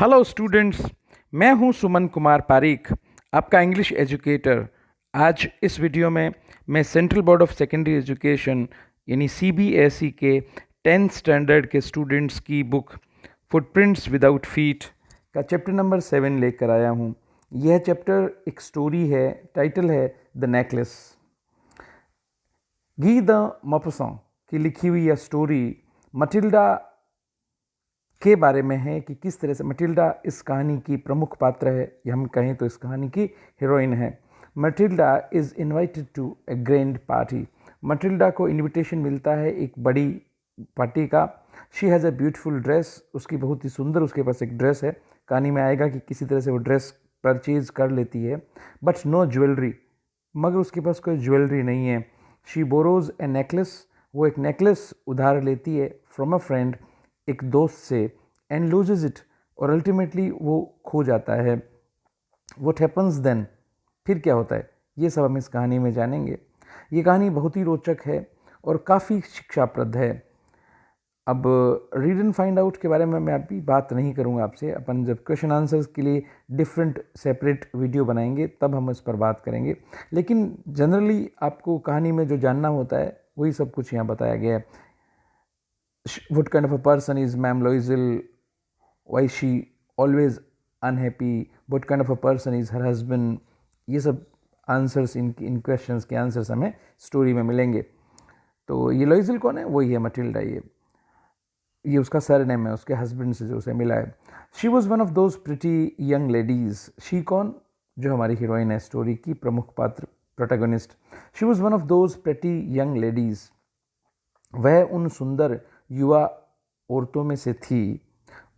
Hello students. मैं हूं सुमन कुमार पारीक, आपका इंग्लिश एजुकेटर। आज इस वीडियो में मैं central board of secondary education यानी सीबीएसई के 10th स्टैंडर्ड के स्टूडेंट्स की बुक फुटप्रिंट्स विदाउट फीट का चैप्टर नंबर 7 लेकर आया हूं। यह चैप्टर एक स्टोरी है, टाइटल है द नेकलेस। गी द मॉपसॉ की लिखी हुई यह स्टोरी मटिल्डा के बारे में है कि किस तरह से मटिल्डा इस कहानी की प्रमुख पात्र है, या हम कहें तो इस कहानी की हीरोइन है। Matilda is invited to a grand party. Matilda को इनविटेशन मिलता है एक बड़ी पार्टी का। She has a beautiful dress, उसकी बहुत ही सुंदर उसके पास एक ड्रेस है। कहानी में आएगा कि किसी तरह से वो ड्रेस परचेज कर लेती है, बट नो ज्वेलरी, मगर उसके पास कोई ज्वेलरी नहीं है। शी बोरोज ए नेकलेस, वो एक नेकलेस उधार लेती है फ्रॉम अ फ्रेंड, एक दोस्त से, एंड लूजेज इट, और अल्टीमेटली वो खो जाता है। व्हाट हैपन्स देन, फिर क्या होता है, ये सब हम इस कहानी में जानेंगे। ये कहानी बहुत ही रोचक है और काफ़ी शिक्षाप्रद है। अब रीड एंड फाइंड आउट के बारे में मैं अभी बात नहीं करूँगा आपसे। अपन जब क्वेश्चन आंसर्स के लिए डिफरेंट सेपरेट वीडियो बनाएंगे तब हम इस पर बात करेंगे, लेकिन जनरली आपको कहानी में जो जानना होता है वही सब कुछ यहाँ बताया गया है। What kind of a person is Ma'am Loisel? Why is she always unhappy? What kind of a person is her husband? ये सब आंसर्स इन क्वेश्चंस के आंसर्स हमें स्टोरी में मिलेंगे। तो ये लोइजल कौन है? वही है मटिल्डा। ये उसका सर नेम है, उसके हस्बैंड से जो उसे मिला है। She was one of those pretty young ladies. She कौन? जो हमारी हीरोइन है स्टोरी की, प्रमुख पात्र, protagonist. She was one of those pretty young ladies, वह उन सुंदर युवा औरतों में से थी।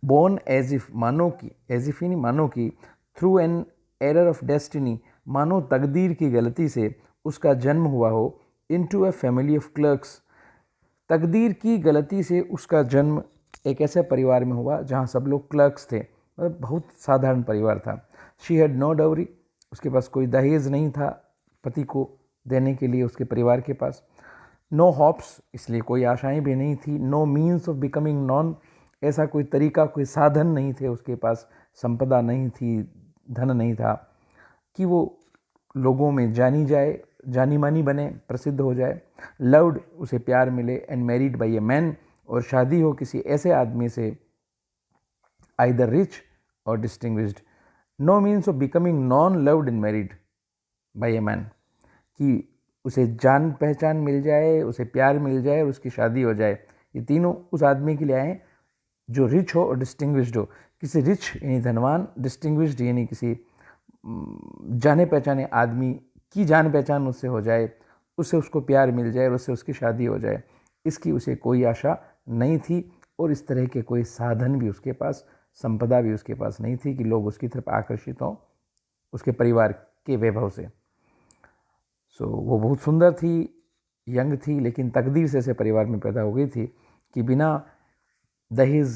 बोर्न एज इफ, मानो की, एज इफ ही नहीं, मानो की, through an error of destiny, मानो तकदीर की गलती से उसका जन्म हुआ हो। Into a family of clerks, तकदीर की गलती से उसका जन्म एक ऐसे परिवार में हुआ जहाँ सब लोग क्लर्क्स थे, मतलब बहुत साधारण परिवार था। शी हैड नो डाउरी, उसके पास कोई दहेज नहीं था पति को देने के लिए उसके परिवार के पास। नो हॉप्स, इसलिए कोई आशाएं भी नहीं थी। No means of becoming known, ऐसा कोई तरीका, कोई साधन नहीं थे उसके पास, संपदा नहीं थी, धन नहीं था कि वो लोगों में जानी जाए, जानी मानी बने, प्रसिद्ध हो जाए। लव्ड, उसे प्यार मिले, and married by a man, और शादी हो किसी ऐसे आदमी से, either rich or distinguished. No means of becoming known loved and married by a man, कि उसे जान पहचान मिल जाए, उसे प्यार मिल जाए और उसकी शादी हो जाए। ये तीनों उस आदमी के लिए आए जो रिच हो और डिस्टिंग्विश्ड हो। किसी रिच यानी धनवान, डिस्टिंग्विश्ड यानी किसी जाने पहचाने आदमी की जान पहचान उससे हो जाए, उससे उसको प्यार मिल जाए और उससे उसकी शादी हो जाए। इसकी उसे कोई आशा नहीं थी, और इस तरह के कोई साधन भी उसके पास, संपदा भी उसके पास नहीं थी कि लोग उसकी तरफ आकर्षित हों उसके परिवार के वैभव से। वो बहुत सुंदर थी, यंग थी, लेकिन तकदीर से ऐसे परिवार में पैदा हो गई थी कि बिना दहेज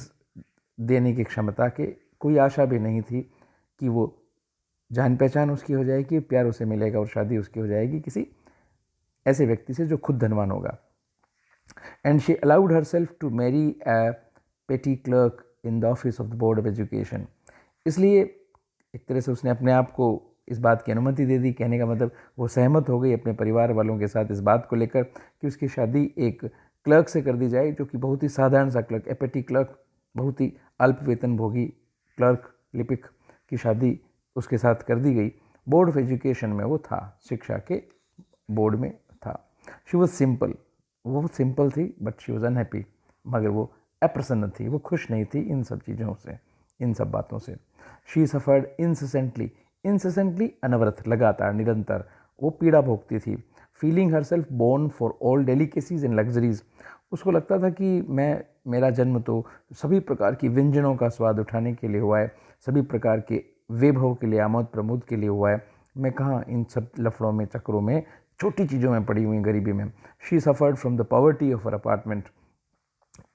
देने की क्षमता के कोई आशा भी नहीं थी कि वो जान पहचान उसकी हो जाएगी, प्यार उसे मिलेगा और शादी उसकी हो जाएगी किसी ऐसे व्यक्ति से जो खुद धनवान होगा। And she allowed herself to marry a petty clerk in the office of the board of education. इसलिए एक तरह से उसने अपने आप को इस बात की अनुमति दे दी। कहने का मतलब वो सहमत हो गई अपने परिवार वालों के साथ इस बात को लेकर कि उसकी शादी एक क्लर्क से कर दी जाए, जो कि बहुत ही साधारण सा क्लर्क, एपेटी क्लर्क, बहुत ही अल्प वेतन भोगी क्लर्क, लिपिक की शादी उसके साथ कर दी गई। बोर्ड ऑफ एजुकेशन में वो था, शिक्षा के बोर्ड में था। शी वॉज सिंपल, वो सिंपल थी, बट शी वॉज अनहैप्पी, मगर वो अप्रसन्न थी, वो खुश नहीं थी इन सब चीज़ों से, इन सब बातों से। शी सफर्ड इंसेसेंटली, इंसेसेंटली अनवरत, लगातार, निरंतर वो पीड़ा भोगती थी। Feeling herself born for all delicacies and luxuries, उसको लगता था कि मेरा जन्म तो सभी प्रकार की व्यंजनों का स्वाद उठाने के लिए हुआ है, सभी प्रकार के वैभव के लिए, आमोद प्रमोद के लिए हुआ है। मैं कहाँ इन सब लफड़ों में, चक्रों में, छोटी चीज़ों में पड़ी हुई गरीबी में। She suffered from the poverty of her apartment,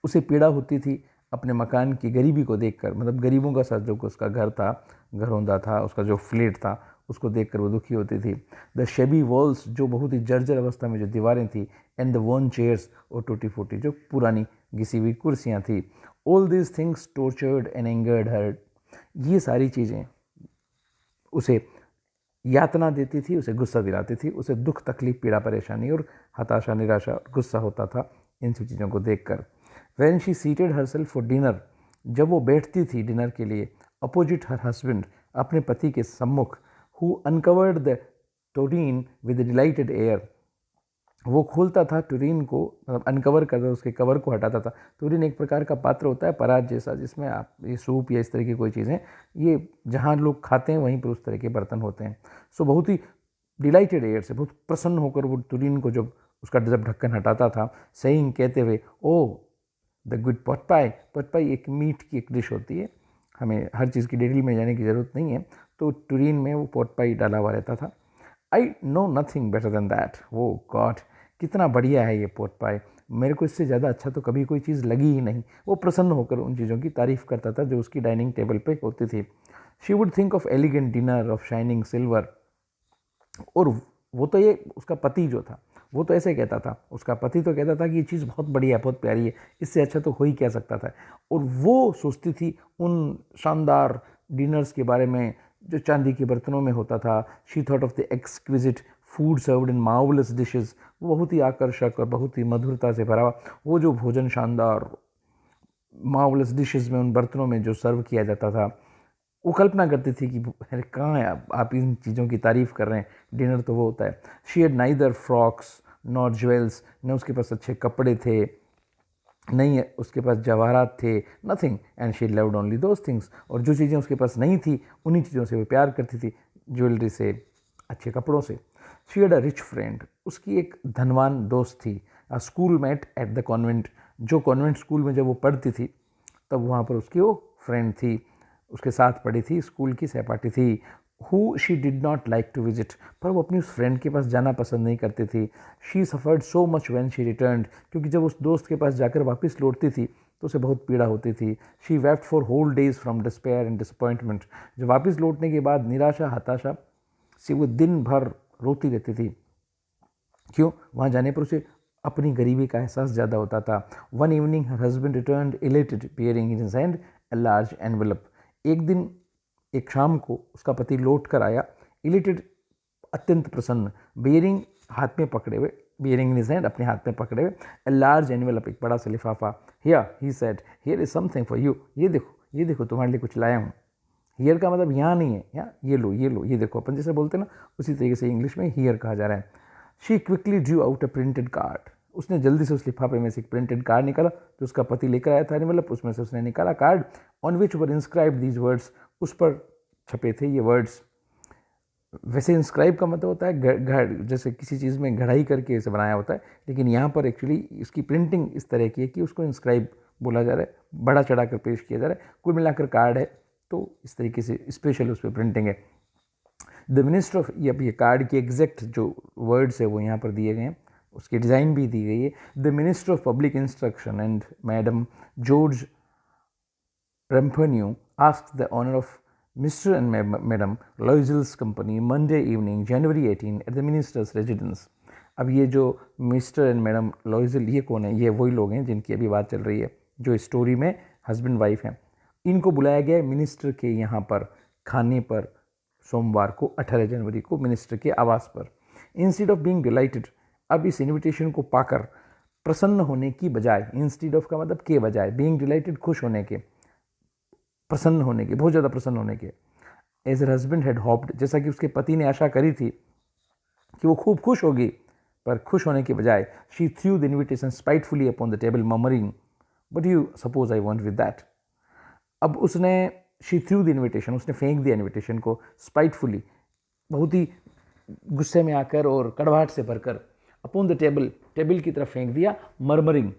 उसे पीड़ा होती थी अपने मकान की गरीबी को देखकर, मतलब गरीबों का साथ जो उसका घर था, घरौंदा था, उसका जो फ्लैट था, उसको देखकर वो दुखी होती थी। द शेबी वॉल्स, जो बहुत ही जर्जर अवस्था में जो दीवारें थी, एंड द वोन चेयर्स, और टूटी फूटी जो पुरानी घिसी हुई कुर्सियाँ थी। All these things tortured and angered her, ये सारी चीज़ें उसे यातना देती थी, उसे गुस्सा दिलाती थी, उसे दुख, तकलीफ, पीड़ा, परेशानी और हताशा, निराशा और गुस्सा होता था इन सब चीज़ों को देखकर। When she seated herself for dinner, जब वो बैठती थी डिनर के लिए, अपोजिट हर हस्बैंड, अपने पति के सम्मुख, who uncovered the tureen with delighted air, वो खोलता था टुरीन को, मतलब अनकवर करता, उसके कवर को हटाता था। टुरीन एक प्रकार का पात्र होता है परात जैसा, जिसमें आप ये सूप या इस तरह की कोई चीज़ें, ये जहाँ लोग खाते हैं वहीं पर उस तरह के बर्तन होते हैं। सो बहुत ही डिलाइटेड एयर से, बहुत प्रसन्न होकर वो टुरीन को जब उसका जब ढक्कन हटाता था, सेइंग, कहते हुए, oh the good pot pie. Pot pie एक मीट की एक डिश होती है, हमें हर चीज़ की डिटेल में जाने की ज़रूरत नहीं है। तो टुरीन में वो पॉट पाई डाला हुआ रहता था। I know nothing better than that. वो गॉड, कितना बढ़िया है ये पॉट पाई, मेरे को इससे ज़्यादा अच्छा तो कभी कोई चीज़ लगी ही नहीं। वो प्रसन्न होकर उन चीज़ों की तारीफ़ करता था जो उसकी डाइनिंग टेबल पे होती थी। She would think of elegant dinner of shining silver. और वो तो, ये उसका पति जो था वो तो ऐसे कहता था, उसका पति तो कहता था कि ये चीज़ बहुत बढ़िया है, बहुत प्यारी है, इससे अच्छा तो हो ही क्या सकता था। और वो सोचती थी उन शानदार डिनर्स के बारे में जो चांदी के बर्तनों में होता था। She thought of the exquisite food served in marvellous dishes, वो बहुत ही आकर्षक और बहुत ही मधुरता से भरा हुआ वो जो भोजन शानदार मार्वलस डिशेस में, उन बर्तनों में जो सर्व किया जाता था। वो कल्पना करती थी कि अरे कहाँ है आप इन चीज़ों की तारीफ़ कर रहे हैं, डिनर तो वो होता है। She had neither frocks not jewels, न उसके पास अच्छे कपड़े थे, नहीं उसके पास जवाहरात थे, nothing, and she loved only those things. और जो चीज़ें उसके पास नहीं थी उन्हीं चीज़ों से वो प्यार करती थी, ज्वेलरी से, अच्छे कपड़ों से। She had a rich friend, उसकी एक धनवान दोस्त थी। A schoolmate at the convent, जो कॉन्वेंट स्कूल में जब वो पढ़ती थी तब वहाँ पर उसकी वो फ्रेंड थी, उसके साथ पढ़ी थी, स्कूल की सहपाठी थी। Who she did not like to visit, पर वो अपनी उस फ्रेंड के पास जाना पसंद नहीं करती थी। She suffered so much when she returned, क्योंकि जब उस दोस्त के पास जाकर वापस लौटती थी तो उसे बहुत पीड़ा होती थी। She wept for whole days from despair and disappointment, जब वापस लौटने के बाद निराशा, हताशा से वो दिन भर रोती रहती थी। क्यों? वहाँ जाने पर उसे अपनी गरीबी का एहसास ज़्यादा होता था। One evening her husband returned elated bearing in his hand a large envelope, एक दिन, एक शाम को उसका पति लौट कर आया, इलेटेड, अत्यंत प्रसन्न, बियरिंग, हाथ में पकड़े हुए, बियरिंग इन हिज हैंड, अपने हाथ में पकड़े हुए, अ लार्ज एनवेलप, एक बड़ा सा लिफाफा। Here, he said, here is something for you, ये देखो तुम्हारे लिए कुछ लाया हूँ। हियर का मतलब यहाँ नहीं है, यहाँ ये लो, ये देखो, अपन जैसे बोलते हैं ना, उसी तरीके से इंग्लिश में हियर कहा जा रहा है। She quickly Drew out a printed card, उसने जल्दी से उस लिफाफे में से एक प्रिंटेड कार्ड निकाला जो उसका पति लेकर आया था, मतलब उसमें से उसने निकाला card. On which were inscribe these words, उस पर छपे थे ये वर्ड्स। वैसे इंस्क्राइब का मतलब होता है जैसे किसी चीज़ में गढ़ाई करके इसे बनाया होता है, लेकिन यहाँ पर एक्चुअली इसकी प्रिंटिंग इस तरह की है कि उसको इंस्क्राइब बोला जा रहा है, बड़ा चढ़ा कर पेश किया जा रहा है। कुल मिलाकर कार्ड है तो इस तरीके से स्पेशल उस पर प्रिंटिंग है। द मिनिस्टर ऑफ, ये कार्ड की एग्जैक्ट जो वर्ड्स है वो यहाँ पर दिए गए हैं, उसकी डिज़ाइन भी दी गई है। The minister of public instruction and madame George Ramponneau asked the honour of Mr. and Madam Loisel's company Monday evening, January 18 at the minister's residence. अब ये जो मिस्टर एंड मैडम लॉइजल, ये कौन है? ये वही लोग हैं जिनकी अभी बात चल रही है, जो स्टोरी में हस्बैंड वाइफ हैं। इनको बुलाया गया है मिनिस्टर के यहाँ पर खाने पर, सोमवार को 18 जनवरी को मिनिस्टर के आवास पर। इंस्टीड ऑफ बीइंग डिलाइटेड, अब इस इन्विटेशन को पाकर प्रसन्न होने की बजाय, इंस्टीड ऑफ का मतलब के बजाय, बीइंग डिलाइटेड खुश होने के, प्रसन्न होने के, बहुत ज़्यादा प्रसन्न होने के। As her husband had hoped, जैसा कि उसके पति ने आशा करी थी कि वो खूब खुश होगी, पर खुश होने के बजाय she threw the invitation spitefully upon the table murmuring, but you suppose I want with that. अब उसने, शी थ्रू द इन्विटेशन, उसने फेंक दिया इन्विटेशन को, स्पाइटफुली, बहुत ही गुस्से में आकर और कड़वाहट से भरकर, अपॉन द टेबल, टेबल की तरफ फेंक दिया, मर्मरिंग,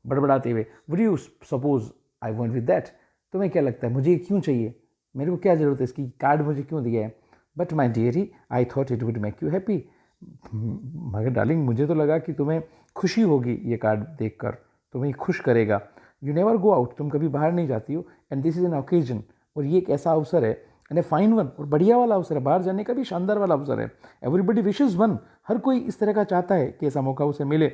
बड़बड़ाते हुए, would you suppose I want with that, तुम्हें क्या लगता है मुझे क्यों चाहिए, मेरे को क्या ज़रूरत है इसकी, कार्ड मुझे क्यों दिया है। But my diary I thought it would make you happy, मगर डार्लिंग मुझे तो लगा कि तुम्हें खुशी होगी ये कार्ड देखकर, तुम्हें खुश करेगा। यू नेवर गो आउट, तुम कभी बाहर नहीं जाती हो, and this is an occasion, और ये एक ऐसा अवसर है, एंड ए फाइन वन, और बढ़िया वाला अवसर है, बाहर जाने का भी शानदार वाला अवसर है। एवरीबडी विशेज़ वन, हर कोई इस तरह का चाहता है कि ऐसा मौका उसे मिले,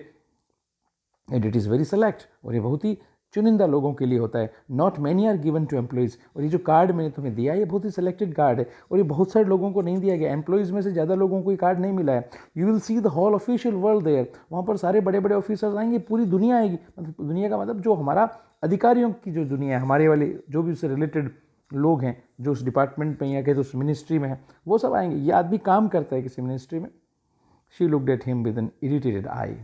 and it is very select, और ये बहुत ही चुनिंदा लोगों के लिए होता है, not many are given to employees. और ये जो कार्ड मैंने तुम्हें दिया है ये बहुत ही सिलेक्टेड कार्ड है और ये बहुत सारे लोगों को नहीं दिया गया, एम्प्लॉयज़ में से ज़्यादा लोगों को ये कार्ड नहीं मिला है। You will see the whole official world there, वहाँ पर सारे बड़े बड़े ऑफिसर्स आएंगे, पूरी दुनिया आएगी, मतलब दुनिया का मतलब जो हमारा अधिकारियों की जो दुनिया है, हमारे वाले जो भी उससे रिलेटेड लोग हैं जो उस डिपार्टमेंट में या कहे तो उस मिनिस्ट्री में है, वो सब आएंगे। ये आदमी काम करता है किसी मिनिस्ट्री में। She looked at him with an irritated eye,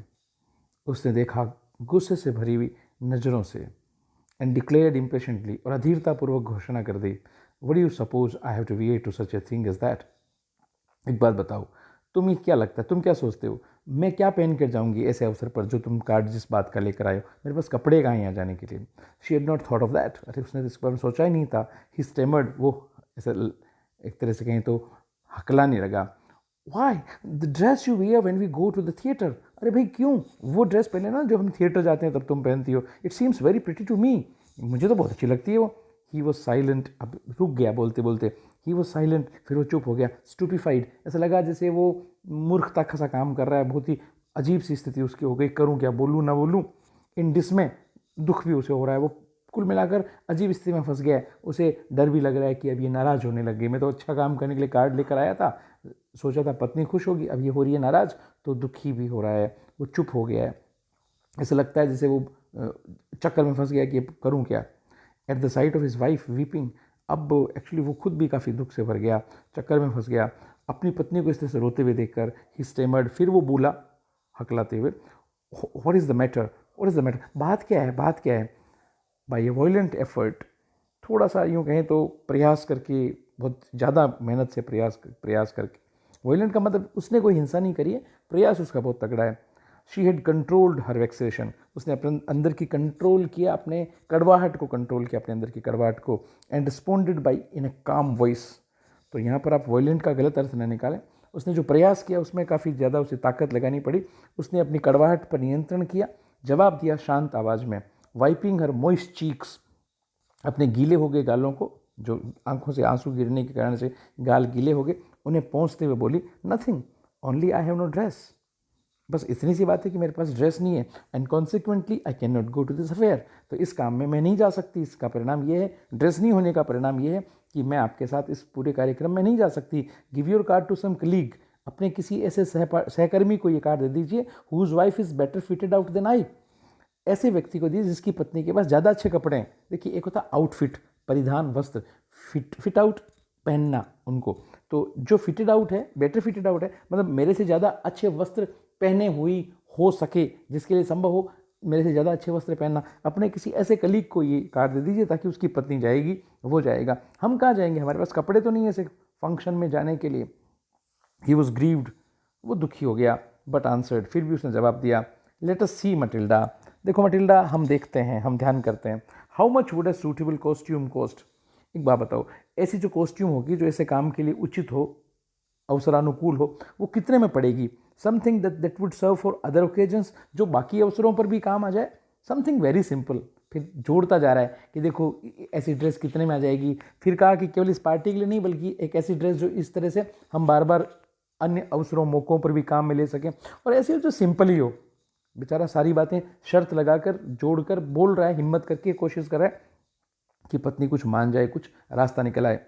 उसने देखा गुस्से से भरी हुई नज़रों से, एंड डिक्लेयर्ड इम्पेशेंटली, और अधीरतापूर्वक घोषणा कर दी, what do you suppose I have to wear to such a thing as that. एक बात बताओ, तुम्हें क्या लगता है, तुम क्या सोचते हो, मैं क्या पहन कर जाऊंगी ऐसे अवसर पर जो तुम कार्ड जिस बात का लेकर आए हो, मेरे पास कपड़े कहाँ यहाँ जाने के लिए। She had not thought of that, अरे उसने इस बारे में सोचा ही नहीं था। ही स्टेमर्ड, वो ऐसे एक तरह से कहें तो हकलाने लगा। Why the dress you wear when we go to the theatre, अरे भाई क्यों, वो ड्रेस पहने ना जो हम थिएटर जाते हैं तब तुम पहनती हो, it seems very pretty to me, मुझे तो बहुत अच्छी लगती है वो। ही वॉज साइलेंट, अब रुक गया बोलते बोलते। ही वॉज साइलेंट, फिर वो चुप हो गया, स्टूपिफाइड, ऐसा लगा जैसे वो मूर्खता सा काम कर रहा है, बहुत ही अजीब सी स्थिति उसकी हो गई, करूँ क्या, बोलूँ ना बोलूँ। इन डिसमे, दुख भी उसे हो रहा है, वो कुल मिलाकर अजीब स्थिति में फंस गया है। उसे डर भी लग रहा है कि अब ये नाराज़ होने लग गई, मैं तो अच्छा काम करने के लिए कार्ड लेकर आया था, सोचा था पत्नी खुश होगी, अब ये हो रही है नाराज़, तो दुखी भी हो रहा है, वो चुप हो गया है। ऐसा लगता है जैसे वो चक्कर में फंस गया कि करूं क्या। At the site of his wife weeping, अब एक्चुअली वो खुद भी काफ़ी दुख से भर गया, चक्कर में फंस गया अपनी पत्नी को इस तरह से रोते हुए देखकर। ही स्टेमर्ड, फिर वो बोला हकलाते हुए, what is the matter, what is the matter, बात क्या है, बात क्या है। बाय ए वायलेंट एफर्ट, थोड़ा सा यूँ कहें तो प्रयास करके, बहुत ज़्यादा मेहनत से प्रयास करके, वायलेंट का मतलब उसने कोई हिंसा नहीं करी है, प्रयास उसका बहुत तगड़ा है। शी हैड कंट्रोल्ड हर वेक्सेशन, उसने अपने अंदर की कंट्रोल किया, अपने कड़वाहट को कंट्रोल किया, अपने अंदर की कड़वाहट को, एंड रिस्पॉन्डेड बाई इन ए काम वॉइस। तो यहाँ पर आप वायलेंट का गलत अर्थ न निकालें, उसने जो प्रयास किया उसमें काफ़ी ज़्यादा उसे ताकत लगानी पड़ी, उसने अपनी कड़वाहट पर नियंत्रण किया, जवाब दिया शांत आवाज़ में, वाइपिंग हर मॉइस्ट चीक्स, अपने गीले हो गए गालों को, जो आंखों से आंसू गिरने के कारण से गाल गीले हो गए, उन्हें पहुँचते हुए बोली, nothing, only I have no dress, बस इतनी सी बात है कि मेरे पास ड्रेस नहीं है, and consequently I can not go to this affair, तो इस काम में मैं नहीं जा सकती। इसका परिणाम ये है, ड्रेस नहीं होने का परिणाम ये है कि मैं आपके साथ इस पूरे कार्यक्रम में नहीं जा सकती। Give your card to some colleague, अपने किसी ऐसे सहकर्मी को ये कार्ड दे दीजिए, whose wife is better fitted out than I, ऐसे व्यक्ति को दीजिए जिसकी पत्नी के पास ज़्यादा अच्छे कपड़े हैं। देखिए, एक होता आउटफिट, परिधान, वस्त्र, फिट आउट पहनना उनको, तो जो फिटेड आउट है, बेटर फिटेड आउट है, मतलब मेरे से ज़्यादा अच्छे वस्त्र पहने हुई हो सके, जिसके लिए संभव हो मेरे से ज़्यादा अच्छे वस्त्र पहनना, अपने किसी ऐसे कलीग को ये कार्ड दे दीजिए ताकि उसकी पत्नी जाएगी, वो जाएगा, हम कहाँ जाएंगे, हमारे पास कपड़े तो नहीं है ऐसे फंक्शन में जाने के लिए। ही वॉज ग्रीव्ड, वो दुखी हो गया, बट आंसर्ड, फिर भी उसने जवाब दिया, लेट अस सी मटिल्डा, देखो मटिल्डा, हम देखते हैं, हम ध्यान करते हैं, how much would a suitable costume cost. एक बात बताओ, ऐसी जो कॉस्ट्यूम होगी जो ऐसे काम के लिए उचित हो, अवसरानुकूल हो, वो कितने में पड़ेगी। Something that would serve for other occasions, जो बाकी अवसरों पर भी काम आ जाए, समथिंग वेरी सिंपल। फिर जोड़ता जा रहा है कि देखो ऐसी ड्रेस कितने में आ जाएगी, फिर कहा कि केवल इस पार्टी के लिए नहीं, बल्कि एक ऐसी ड्रेस जो इस तरह से हम बार बार अन्य अवसरों मौक़ों पर भी काम में ले सकें, और ऐसी जो सिंपल ही हो। बेचारा सारी बातें शर्त लगाकर जोड़कर बोल रहा है, हिम्मत करके कोशिश कर रहा है कि पत्नी कुछ मान जाए, कुछ रास्ता निकल आए।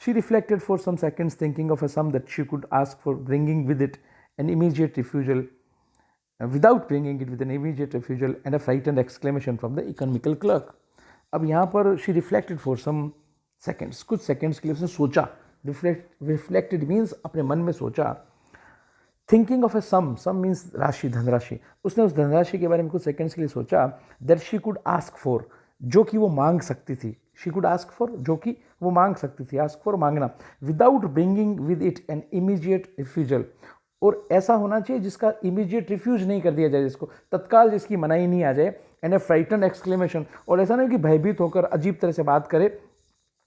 She reflected for some seconds, thinking of a sum that she could ask for, bringing with it an immediate refusal, without bringing it with an immediate refusal and a frightened exclamation from the economical clerk. अब यहाँ पर she reflected for some seconds, कुछ seconds के लिए उसने सोचा, reflected means अपने मन में सोचा, thinking of a sum means राशि, धनराशि, उसने उस धनराशि के बारे में कुछ सेकंड्स के लिए सोचा, that she could ask for, जो कि वो मांग सकती थी, she could ask for, जो कि वो मांग सकती थी, ask for मांगना, without bringing with it an immediate refusal, और ऐसा होना चाहिए जिसका immediate refuse नहीं कर दिया जाए, जिसको तत्काल जिसकी मनाही नहीं आ जाए, and a frightened exclamation, और ऐसा नहीं कि भयभीत होकर अजीब तरह से बात करे,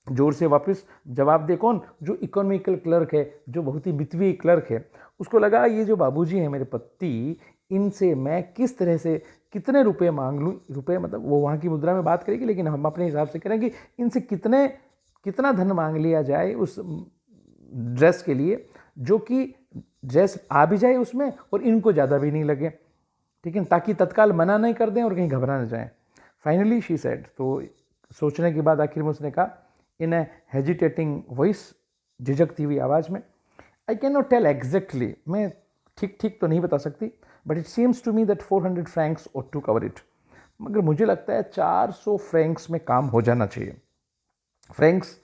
जोर से वापस जवाब दे। कौन? जो इकोनॉमिकल क्लर्क है, जो बहुत ही वित्तीय क्लर्क है, उसको लगा ये जो बाबूजी हैं मेरे पति, इनसे मैं किस तरह से कितने रुपए मांग लूँ, रुपए मतलब वो वहाँ की मुद्रा में बात करेगी, लेकिन हम अपने हिसाब से करेंगे इनसे कितना धन मांग लिया जाए उस ड्रेस के लिए, जो कि ड्रेस आ भी जाए उसमें और इनको ज़्यादा भी नहीं लगे, ठीक है, ताकि तत्काल मना नहीं कर दें और कहीं घबरा न जाएं। फाइनली शी सेड, तो सोचने के बाद आखिर में उसने कहा इन ए हेजिटेटिंग वॉइस, झिझकती हुई आवाज़ में, I can not tell exactly, मैं ठीक ठीक तो नहीं बता सकती, but it seems to me that 400 francs ought to cover it, मगर मुझे लगता है 400 फ्रैंक्स में काम हो जाना चाहिए। फ्रैंक्स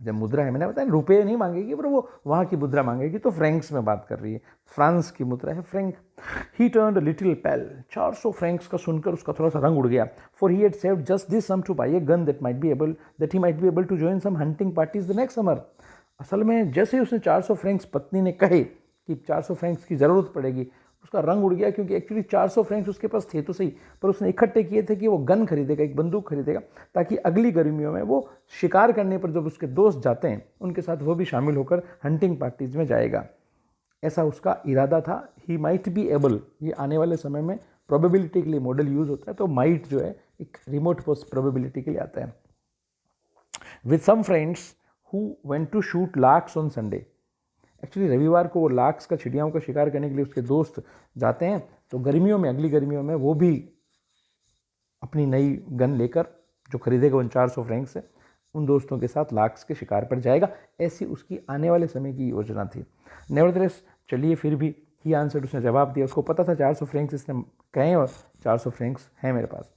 जब मुद्रा है, मैंने बताया रुपये नहीं मांगेगी, पर वो वहाँ की मुद्रा मांगेगी, तो फ्रैंक्स में बात कर रही है, फ्रांस की मुद्रा है franc. He turned a little pale, 400 francs का सुनकर उसका थोड़ा सा रंग उड़ गया। For he had saved just this sum to buy a gun that he might be able to join some hunting parties the next summer. असल में जैसे ही उसने 400 फ्रैंक्स पत्नी ने कहे कि 400 फ्रैंक्स की ज़रूरत पड़ेगी, उसका रंग उड़ गया, क्योंकि एक्चुअली 400 फ्रैंक्स उसके पास थे तो सही, पर उसने इकट्ठे किए थे कि वो गन खरीदेगा, एक बंदूक खरीदेगा, ताकि अगली गर्मियों में वो शिकार करने पर जब उसके दोस्त जाते हैं उनके साथ वो भी शामिल होकर हंटिंग पार्टीज में जाएगा। ऐसा उसका इरादा था। ही माइट बी एबल, ये आने वाले समय में प्रोबेबिलिटी के लिए मॉडल यूज होता है, तो माइट जो है एक रिमोट पोस्ट प्रोबेबिलिटी के लिए आता है। With some friends who went to shoot larks on Sunday, actually रविवार को वो लार्क्स का, चिड़ियाओं का शिकार करने के लिए उसके दोस्त जाते हैं, तो गर्मियों में, अगली गर्मियों में वो भी अपनी नई गन लेकर जो खरीदेगा उन 400 फ्रैंक से, उन दोस्तों के साथ लार्क्स के शिकार पर जाएगा। ऐसी उसकी आने वाले समय की योजना थी। नेवरदलेस, चलिए फिर भी, ही आंसर, उसने जवाब दिया। उसको पता था 400 फ्रैंक्स इसने कहे और 400 फ्रैंक्स हैं मेरे पास।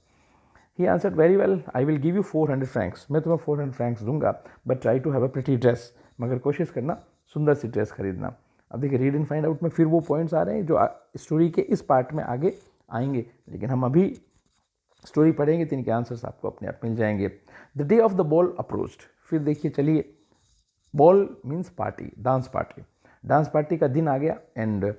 He answered very well, I will give you 400 francs, मैं तुम्हें 400 फ्रैंक्स दूंगा, but try to have a pretty dress, मगर कोशिश करना सुंदर सी ड्रेस खरीदना। अब देखिए, रीड एंड फाइंड आउट में फिर वो पॉइंट्स आ रहे हैं जो स्टोरी के इस पार्ट में आगे आएंगे, लेकिन हम अभी स्टोरी पढ़ेंगे तो इनके आंसर्स आपको अपने आप मिल जाएंगे। The day of the ball approached, फिर देखिए, चलिए, ball means party, dance party, dance party का दिन आ गया। एंड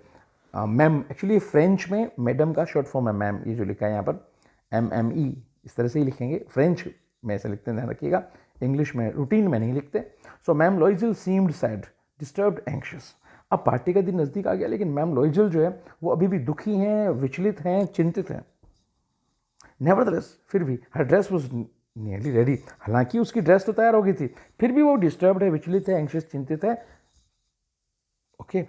मैम, एक्चुअली फ्रेंच में मैडम का शॉर्ट फॉर्म है मैम, ये जो लिखा है यहाँ पर MME, इस तरह से ही लिखेंगे, फ्रेंच में ऐसे लिखते हैं, ध्यान रखिएगा, इंग्लिश में रूटीन में नहीं लिखते। So ma'am लॉइजल seemed sad, disturbed, anxious. अब पार्टी का दिन नज़दीक आ गया, लेकिन मैम लॉइजल जो है वो अभी भी दुखी हैं, विचलित हैं, चिंतित हैं। नेवरदलेस, फिर भी हर ड्रेस वॉज नियरली रेडी, हालांकि उसकी ड्रेस तो तैयार हो गई थी, फिर भी वो डिस्टर्ब्ड है, विचलित है, एंक्शियस, चिंतित है, ओके,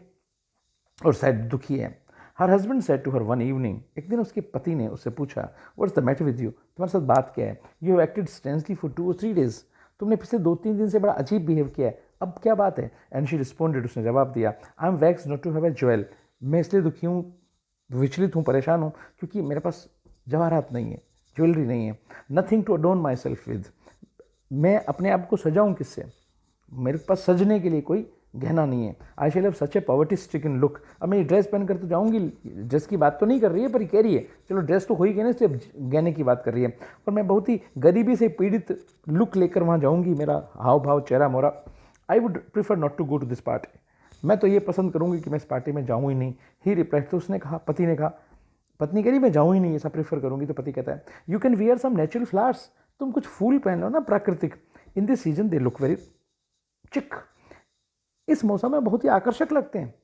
और सैड, दुखी है। Her husband said to her one evening, एक दिन उसके पति ने उससे पूछा, what's the matter with you, तुम्हारे साथ बात क्या है? You have acted strangely for 2 or 3 days, तुमने पिछले 2-3 दिन से बड़ा अजीब बिहेव किया है, अब क्या बात है? एंड शी रिस्पॉन्डेड, उसने जवाब दिया, I am vexed not to have a jewel, मैं इसलिए दुखी हूँ, विचलित हूँ, परेशान हूँ, क्योंकि मेरे पास जवाहरात नहीं है, ज्वेलरी नहीं है, nothing to adorn myself with, मैं अपने आप को सजाऊँ किससे? मेरे पास सजने के लिए कोई गहना नहीं है। I shall have such a poverty stricken look, अब मैं ये ड्रेस पहनकर तो जाऊंगी, ड्रेस की बात तो नहीं कर रही है, पर कह रही है, चलो ड्रेस तो हो ही गई ना, सिर्फ गहने की बात कर रही है, और मैं बहुत ही गरीबी से पीड़ित लुक लेकर वहाँ जाऊंगी, मेरा हाव भाव, चेहरा मोरा। I would prefer not to go to this party, मैं तो ये पसंद करूंगी कि मैं इस पार्टी में जाऊँ ही नहीं। ही रिप्लाइड, तो उसने कहा, पति ने कहा, पत्नी कह रही मैं जाऊँ ही नहीं, ऐसा प्रीफर करूंगी, तो पति कहता है, you can wear some natural flowers, तुम कुछ फूल पहन लो ना प्राकृतिक, in this season they look very chic, इस मौसम में बहुत ही आकर्षक लगते हैं।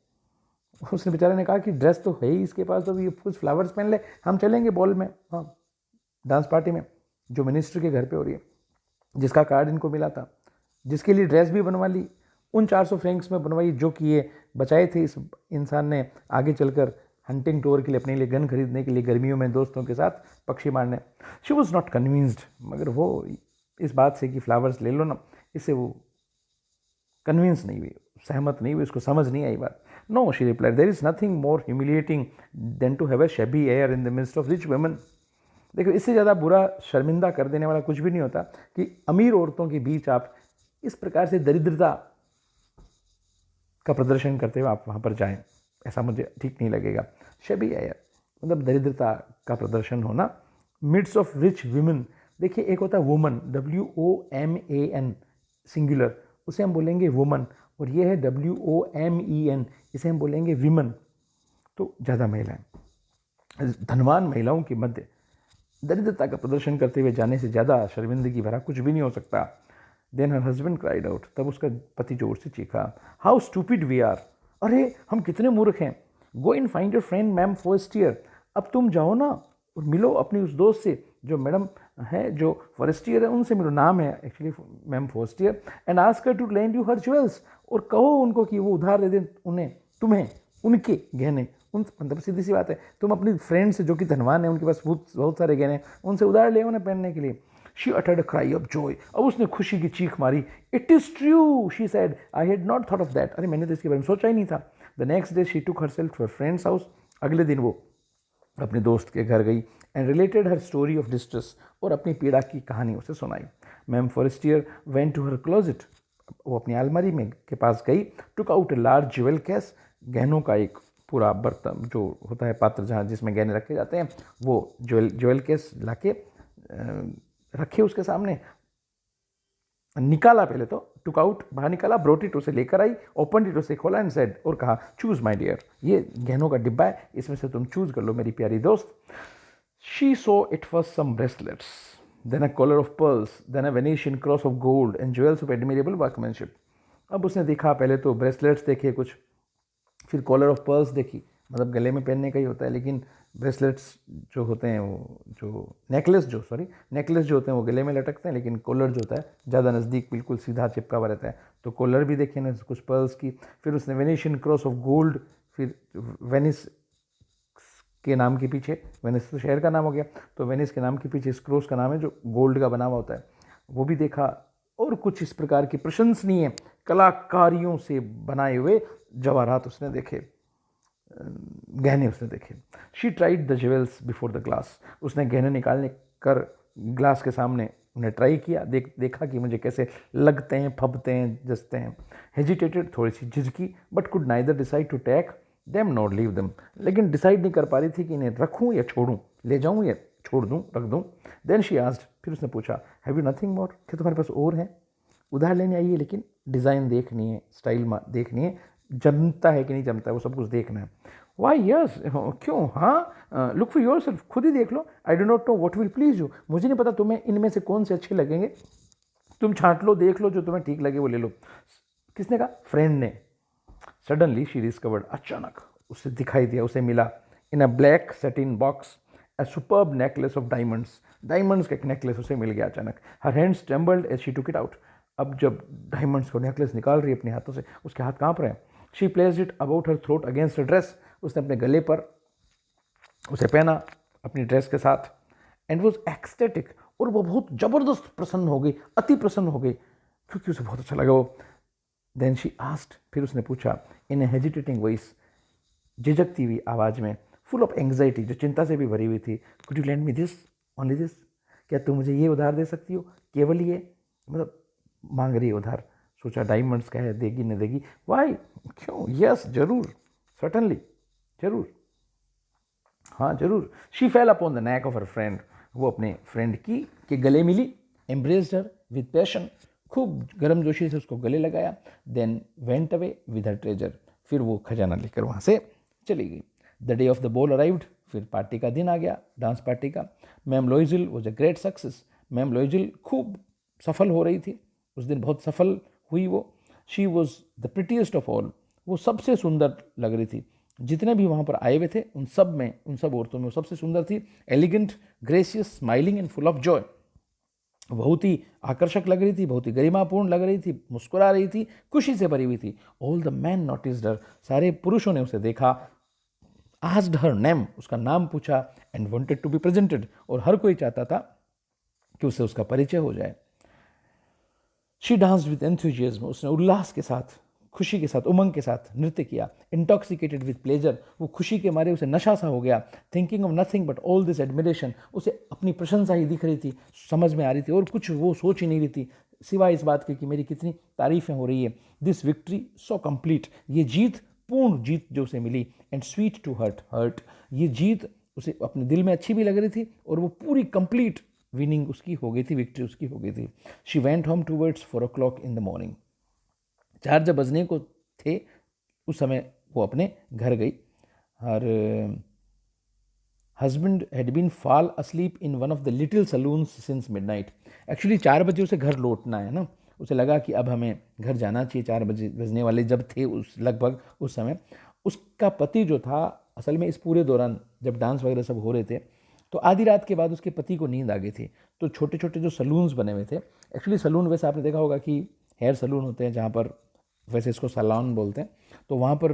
उसने बेचारे ने कहा कि ड्रेस तो है ही इसके पास, तो ये कुछ फ्लावर्स पहन ले, हम चलेंगे बॉल में, हाँ, डांस पार्टी में, जो मिनिस्टर के घर पे हो रही है, जिसका कार्ड इनको मिला था, जिसके लिए ड्रेस भी बनवा ली, उन 400 फ्रैंक्स में बनवाई, जो कि ये बचाए थे इस इंसान ने आगे चलकर हंटिंग टूर के लिए, अपने लिए गन खरीदने के लिए, गर्मियों में दोस्तों के साथ पक्षी मारने। शी वॉज नॉट कन्विंस्ड, मगर वो इस बात से कि फ्लावर्स ले लो ना, इससे वो कन्विंस नहीं हुई, सहमत नहीं हुई, उसको समझ नहीं आई बात। No, she replied, there is nothing more humiliating than to have a shabby air in the midst of rich women. देखो, इससे ज़्यादा बुरा, शर्मिंदा कर देने वाला कुछ भी नहीं होता कि अमीर औरतों के बीच आप इस प्रकार से दरिद्रता का प्रदर्शन करते हुए आप वहाँ पर जाएं, ऐसा मुझे ठीक नहीं लगेगा। शैबी एयर मतलब दरिद्रता का प्रदर्शन होना, मिड्स ऑफ रिच वुमेन, देखिए एक होता है वुमन, WOMAN सिंगुलर, उसे हम बोलेंगे वुमन, और ये है WOMEN, इसे हम बोलेंगे विमन, तो ज़्यादा महिलाएं, धनवान महिलाओं के मध्य दरिद्रता का प्रदर्शन करते हुए जाने से ज़्यादा शर्मिंदगी भरा कुछ भी नहीं हो सकता। Then her husband cried out, तब उसका पति जोर से चीखा, हाउ स्टूपिड वी आर, अरे हम कितने मूर्ख हैं। Go in find your friend मैम फॉरेस्टियर, अब तुम जाओ ना और मिलो अपनी उस दोस्त से जो मैडम है, जो फॉरेस्टियर है, उनसे मिलो, नाम है actually ma'am Forestier, and ask her to lend you her jewels, और कहो उनको कि वो उधार दे दें उन्हें, तुम्हें, उनके गहने, उन मतलब सीधी सी बात है, तुम अपनी फ्रेंड से जो कि धनवान है, उनके पास बहुत बहुत सारे गहने हैं, उनसे उधार ले उन्हें पहनने के लिए। She uttered a cry of Joy, अब उसने खुशी की चीख मारी। It is true she said, I had not thought of that, अरे मैंने तो इसके बारे में सोचा ही नहीं था। The next day she took herself to her friend's house, अगले दिन वो अपने दोस्त के घर गई and related her story of distress, और अपनी पीड़ा की कहानी उसे सुनाई। Ma'am Forestier went to her closet, वो अपनी अलमारी में के पास गई, took out a large jewel case, गहनों का एक पूरा बर्तन जो होता है पात्र जहाँ जिसमें गहने रखे जाते हैं, वो ज्वेल केस लाके रखे उसके सामने, निकाला पहले तो, टुक आउट बाहर निकाला, ब्रोट इट उसे लेकर आई, ओपन इट उसे खोला एंड सेड, और कहा चूज माय डियर, ये गहनों का डिब्बा है, इसमें से तुम चूज कर लो मेरी प्यारी दोस्त। She saw it first some bracelets, then a collar of pearls, then a Venetian cross of gold and jewels of admirable workmanship. अब उसने देखा पहले तो ब्रेसलेट्स देखे कुछ, फिर कॉलर ऑफ पर्ल्स देखी, मतलब गले में पहनने का ही होता है, लेकिन ब्रेसलेट्स जो होते हैं वो जो नेकलेस जो होते हैं वो गले में लटकते हैं, लेकिन कॉलर जो होता है ज़्यादा नज़दीक बिल्कुल सीधा चिपका हुआ रहता है, तो कॉलर भी देखी ना कुछ पर्ल्स की। फिर उसने वेनेशियन क्रॉस ऑफ गोल्ड, फिर वेनिस के नाम के पीछे, वेनिस तो शहर का नाम हो गया, तो वेनिस के नाम के पीछे इस क्रॉस का नाम है जो गोल्ड का बना हुआ होता है, वो भी देखा। और कुछ इस प्रकार की प्रशंसनीय कलाकारियों से बनाए हुए जवाहरात उसने देखे, गहने उसने देखे। She tried the jewels before the glass, उसने गहने निकालने कर ग्लास के सामने उन्हें ट्राई किया, देखा कि मुझे कैसे लगते हैं, फबते हैं, जचते हैं। हेजिटेटेड, थोड़ी सी झिझकी, but could neither decide to take them not leave them, लेकिन डिसाइड नहीं कर पा रही थी कि इन्हें रखूँ या छोड़ूँ, ले जाऊँ या छोड़ दूँ, रख दूँ। देन शी आस्क्ड, फिर उसने पूछा, हैव यू नथिंग मोर, क्या तुम्हारे पास और हैं? उधार लेने आई है, लेकिन डिज़ाइन देखनी है, स्टाइल देखनी है, जमता है कि नहीं जमता है वो सब कुछ देखना है। वाई यस, क्यों, हाँ, लुक फॉर योर सेल्फ, खुद ही देख लो। I do not know what will please you, मुझे नहीं पता तुम्हें इनमें से कौन से अच्छे लगेंगे, तुम छांट लो, देख लो, जो तुम्हें ठीक लगे वो ले लो। किसने कहा? फ्रेंड ने। सडनली शी डिस्कवर्ड, अचानक उसे दिखाई दिया, उसे मिला, in a black satin box a superb necklace of diamonds, diamonds का एक नेकलेस उसे मिल गया अचानक। Her hands trembled as she took it out, अब जब डायमंड्स को नेकलेस निकाल रही है अपने हाथों से, उसके हाथ कांप रहे हैं। She placed it about her throat against a dress, उसने अपने गले पर उसे पहना अपनी ड्रेस के साथ, एंड वॉज एक्सटेटिक, और वो बहुत ज़बरदस्त प्रसन्न हो गई, अति प्रसन्न हो गई, क्योंकि उसे बहुत अच्छा लगा वो। देन शी आस्क्ड, फिर उसने पूछा इन ए हेजिटेटिंग वॉइस, झिझकती हुई आवाज़ में, फुल ऑफ एंग्जाइटी, जो चिंता से भी भरी हुई थी, could you land me this, only this, क्या तुम मुझे ये उधार दे सकती हो, केवल ये, मतलब मांग रही है उधार। सोचा डायमंड्स का है, देगी न देगी, वाई, क्यों, यस जरूर, सर्टनली, जरूर, हाँ जरूर। She fell upon the neck of her friend, वो अपने फ्रेंड की के गले मिली, एम्ब्रेस्ड हर विद पैशन, खूब गर्मजोशी से उसको गले लगाया। Then went away with her treasure, फिर वो खजाना लेकर वहाँ से चली गई। The day of the ball arrived, फिर पार्टी का दिन आ गया, डांस पार्टी का। मैम Loisel was a great success, मैम लोइजिल खूब सफल हो रही थी, उस दिन बहुत सफल हुई वो। She was the prettiest of all, वो सबसे सुंदर लग रही थी, जितने भी वहाँ पर आए हुए थे उन सब औरतों में वो सबसे सुंदर थी। Elegant, gracious, smiling and full of Joy, बहुत ही आकर्षक लग रही थी, बहुत ही गरिमापूर्ण लग रही थी, मुस्कुरा रही थी, खुशी से भरी हुई थी। ऑल द मैन नोटिस्ड हर, सारे पुरुषों ने उसे देखा। आस्क्ड हर नेम, उसका नाम पूछा, and wanted to be presented, और हर कोई चाहता था कि उससे उसका परिचय हो जाए। शी डांस्ड विद एंथुजियाज्म, उसने उल्लास के साथ, खुशी के साथ, उमंग के साथ नृत्य किया। इंटॉक्सिकेटेड विद प्लेजर, वो खुशी के मारे उसे नशा सा हो गया। Thinking of nothing but all this admiration, उसे अपनी प्रशंसा ही दिख रही थी, समझ में आ रही थी, और कुछ वो सोच ही नहीं रही थी सिवाय इस बात के कि मेरी कितनी तारीफें हो रही है। दिस विक्ट्री सो कंप्लीट, ये जीत, पूर्ण जीत जो उसे मिली, एंड स्वीट टू हर्ट, ये जीत उसे अपने दिल में अच्छी भी लग रही थी, और वो पूरी कंप्लीट विनिंग उसकी हो गई थी, विक्ट्री उसकी हो गई थी। She went home towards 4 o'clock in the morning, 4 जब बजने को थे उस समय वो अपने घर गई। Her husband had been fall asleep in one of the little salons since midnight, actually 4 बजे उसे घर लौटना है ना, उसे लगा कि अब हमें घर जाना चाहिए, 4 बजे बजने वाले जब थे उस लगभग उस समय। उसका पति जो था, असल में इस पूरे दौरान जब डांस वगैरह सब हो रहे थे, तो आधी रात के बाद उसके पति को नींद आ गई थी, तो छोटे छोटे जो सलून्स बने हुए थे, एक्चुअली सलून वैसे आपने देखा होगा कि हेयर सलून होते हैं जहाँ पर, वैसे इसको सैलून बोलते हैं, तो वहाँ पर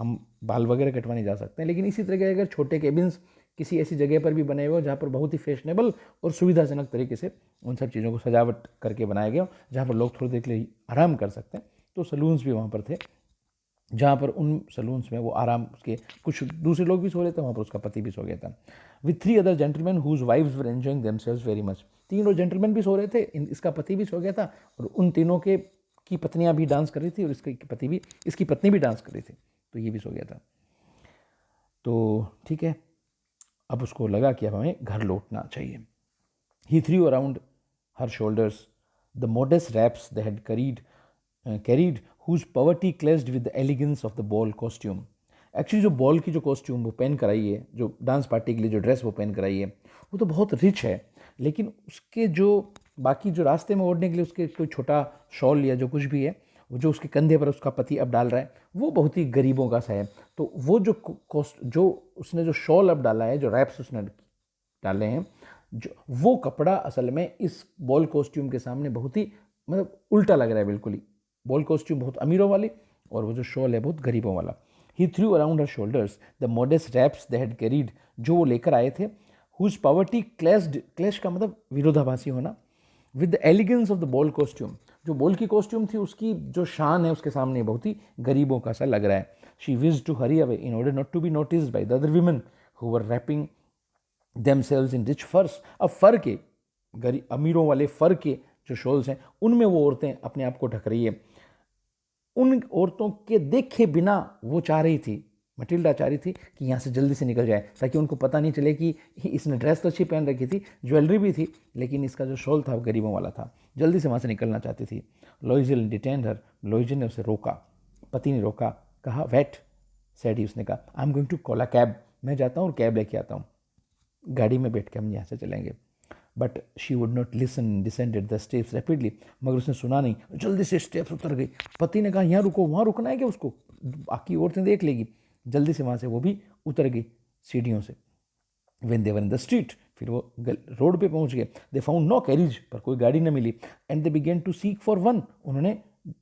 हम बाल वगैरह कटवाने जा सकते हैं, लेकिन इसी तरह के अगर छोटे केबिन्स किसी ऐसी जगह पर भी बने हुए हो जहाँ पर बहुत ही फैशनेबल और सुविधाजनक तरीके से उन सब चीज़ों को सजावट करके बनाया गया हो, जहाँ पर लोग थोड़ी देर के लिए आराम कर सकते हैं, तो सलून्स भी वहाँ पर थे, जहाँ पर उन सलून्स में वो आराम उसके कुछ दूसरे लोग भी सो रहे थे, वहाँ पर उसका पति भी सो गया था। With 3 other gentleman whose wives were enjoying themselves very much. 3 और जेंटलमैन भी सो रहे थे, इसका पति भी सो गया था, और उन तीनों के की पत्नियां भी डांस कर रही थी, और इसकी पत्नी भी डांस कर रही थी, तो ये भी सो गया था। तो ठीक है, अब उसको लगा कि अब हमें घर लौटना चाहिए। He threw around her shoulders the modest wraps they had carried, whose poverty clashed with the elegance of the ball costume. Actually जो बॉल की जो कॉस्ट्यूम वो पहन कर आई है, जो डांस पार्टी के लिए जो ड्रेस वो पहन कर आई है, वो तो बहुत रिच है, लेकिन उसके जो बाकी जो रास्ते में ओढ़ने के लिए उसके कोई छोटा शॉल या जो कुछ भी है, वो जो उसके कंधे पर उसका पति अब डाल रहा है, वो बहुत ही गरीबों का सा है। तो वो जो उसने जो शॉल अब डाला है, जो रैप्स उसने डाले हैं, जो वो कपड़ा असल में इस बॉल कॉस्ट्यूम के सामने बहुत ही मतलब उल्टा लग रहा है बिल्कुल ही। बॉल कॉस्ट्यूम बहुत अमीरों वाली और वो जो शॉल है बहुत गरीबों वाला। He threw around her shoulders the modest wraps they had carried, जो वो लेकर आए थे, हुज पॉवर्टी क्लैश का मतलब विरोधाभासी होना, with the elegance of the ball costume, जो बॉल की कॉस्ट्यूम थी उसकी जो शान है उसके सामने बहुत ही गरीबों का सा लग रहा है। She wished to hurry away in order not to be noticed by the other women who were wrapping themselves in rich furs। अब फर के अमीरों वाले फर के जो शॉल्स हैं उनमें वो औरतें अपने आप को ढक रही है। उन औरतों के देखे बिना वो चाह रही थी, मटिल्डा चाह रही थी कि यहाँ से जल्दी से निकल जाए, ताकि उनको पता नहीं चले कि इसने ड्रेस तो अच्छी पहन रखी थी, ज्वेलरी भी थी, लेकिन इसका जो शॉल था वो गरीबों वाला था। जल्दी से वहाँ से निकलना चाहती थी। लॉइजल डिटेंड हर, लॉइजल ने उसे रोका, पति ने रोका, कहा वेट सैड ही, उसने कहा I am going to call a cab, मैं जाता हूँ और कैब लेके आता हूँ, गाड़ी में बैठ के हम यहाँ से चलेंगे। But she would not listen, descended the steps rapidly, मगर उसने सुना नहीं, जल्दी से स्टेप्स उतर गई। पति ने कहा यहाँ रुको, वहाँ रुकना है क्या उसको, बाकी औरतें देख लेगी। जल्दी से वहाँ से वो भी उतर गई सीढ़ियों से। When they were in the street, फिर वो रोड पे पहुँच गए। दे फाउंड नो कैरिज, पर कोई गाड़ी न मिली। And they began to seek for one, उन्होंने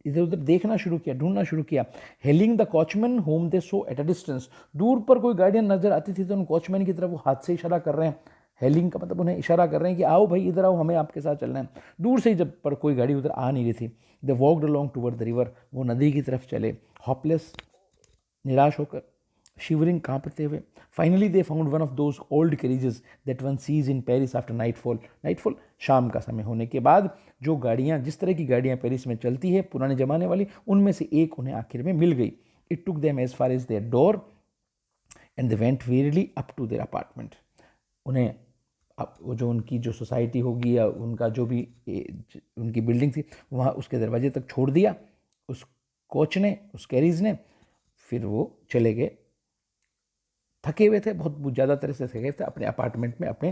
इधर उधर देखना शुरू किया, ढूंढना शुरू किया। Hailing the coachman whom they saw at a distance, दूर पर कोई गाड़ियाँ नजर आती थी तो उन कॉचमैन की तरफ वो हाथ से इशारा कर रहे हैं। हेलिंग का मतलब उन्हें इशारा कर रहे हैं कि आओ भाई इधर आओ, हमें आपके साथ चलना है। दूर से ही जब पर कोई गाड़ी उधर आ नहीं रही थी, they walked along toward the river, वो नदी की तरफ चले, हॉपलेस, निराश होकर, शिवरिंग, कांपते हुए। Finally they found one of those old carriages that one sees in Paris after nightfall. Nightfall शाम का समय होने के बाद जो गाड़ियाँ, जिस तरह की गाड़ियाँ पेरिस में चलती है पुराने ज़माने वाली, उनमें से एक उन्हें आखिर में मिल गई। It took them as far as their door and they went wearily up to their apartment. उन्हें अब वो जो उनकी जो सोसाइटी होगी या उनका जो भी उनकी बिल्डिंग थी वहाँ उसके दरवाजे तक छोड़ दिया उस कोच ने, उस कैरीज ने। फिर वो चले गए, थके हुए थे, बहुत ज़्यादा तरह से थके थे, अपने अपार्टमेंट में, अपने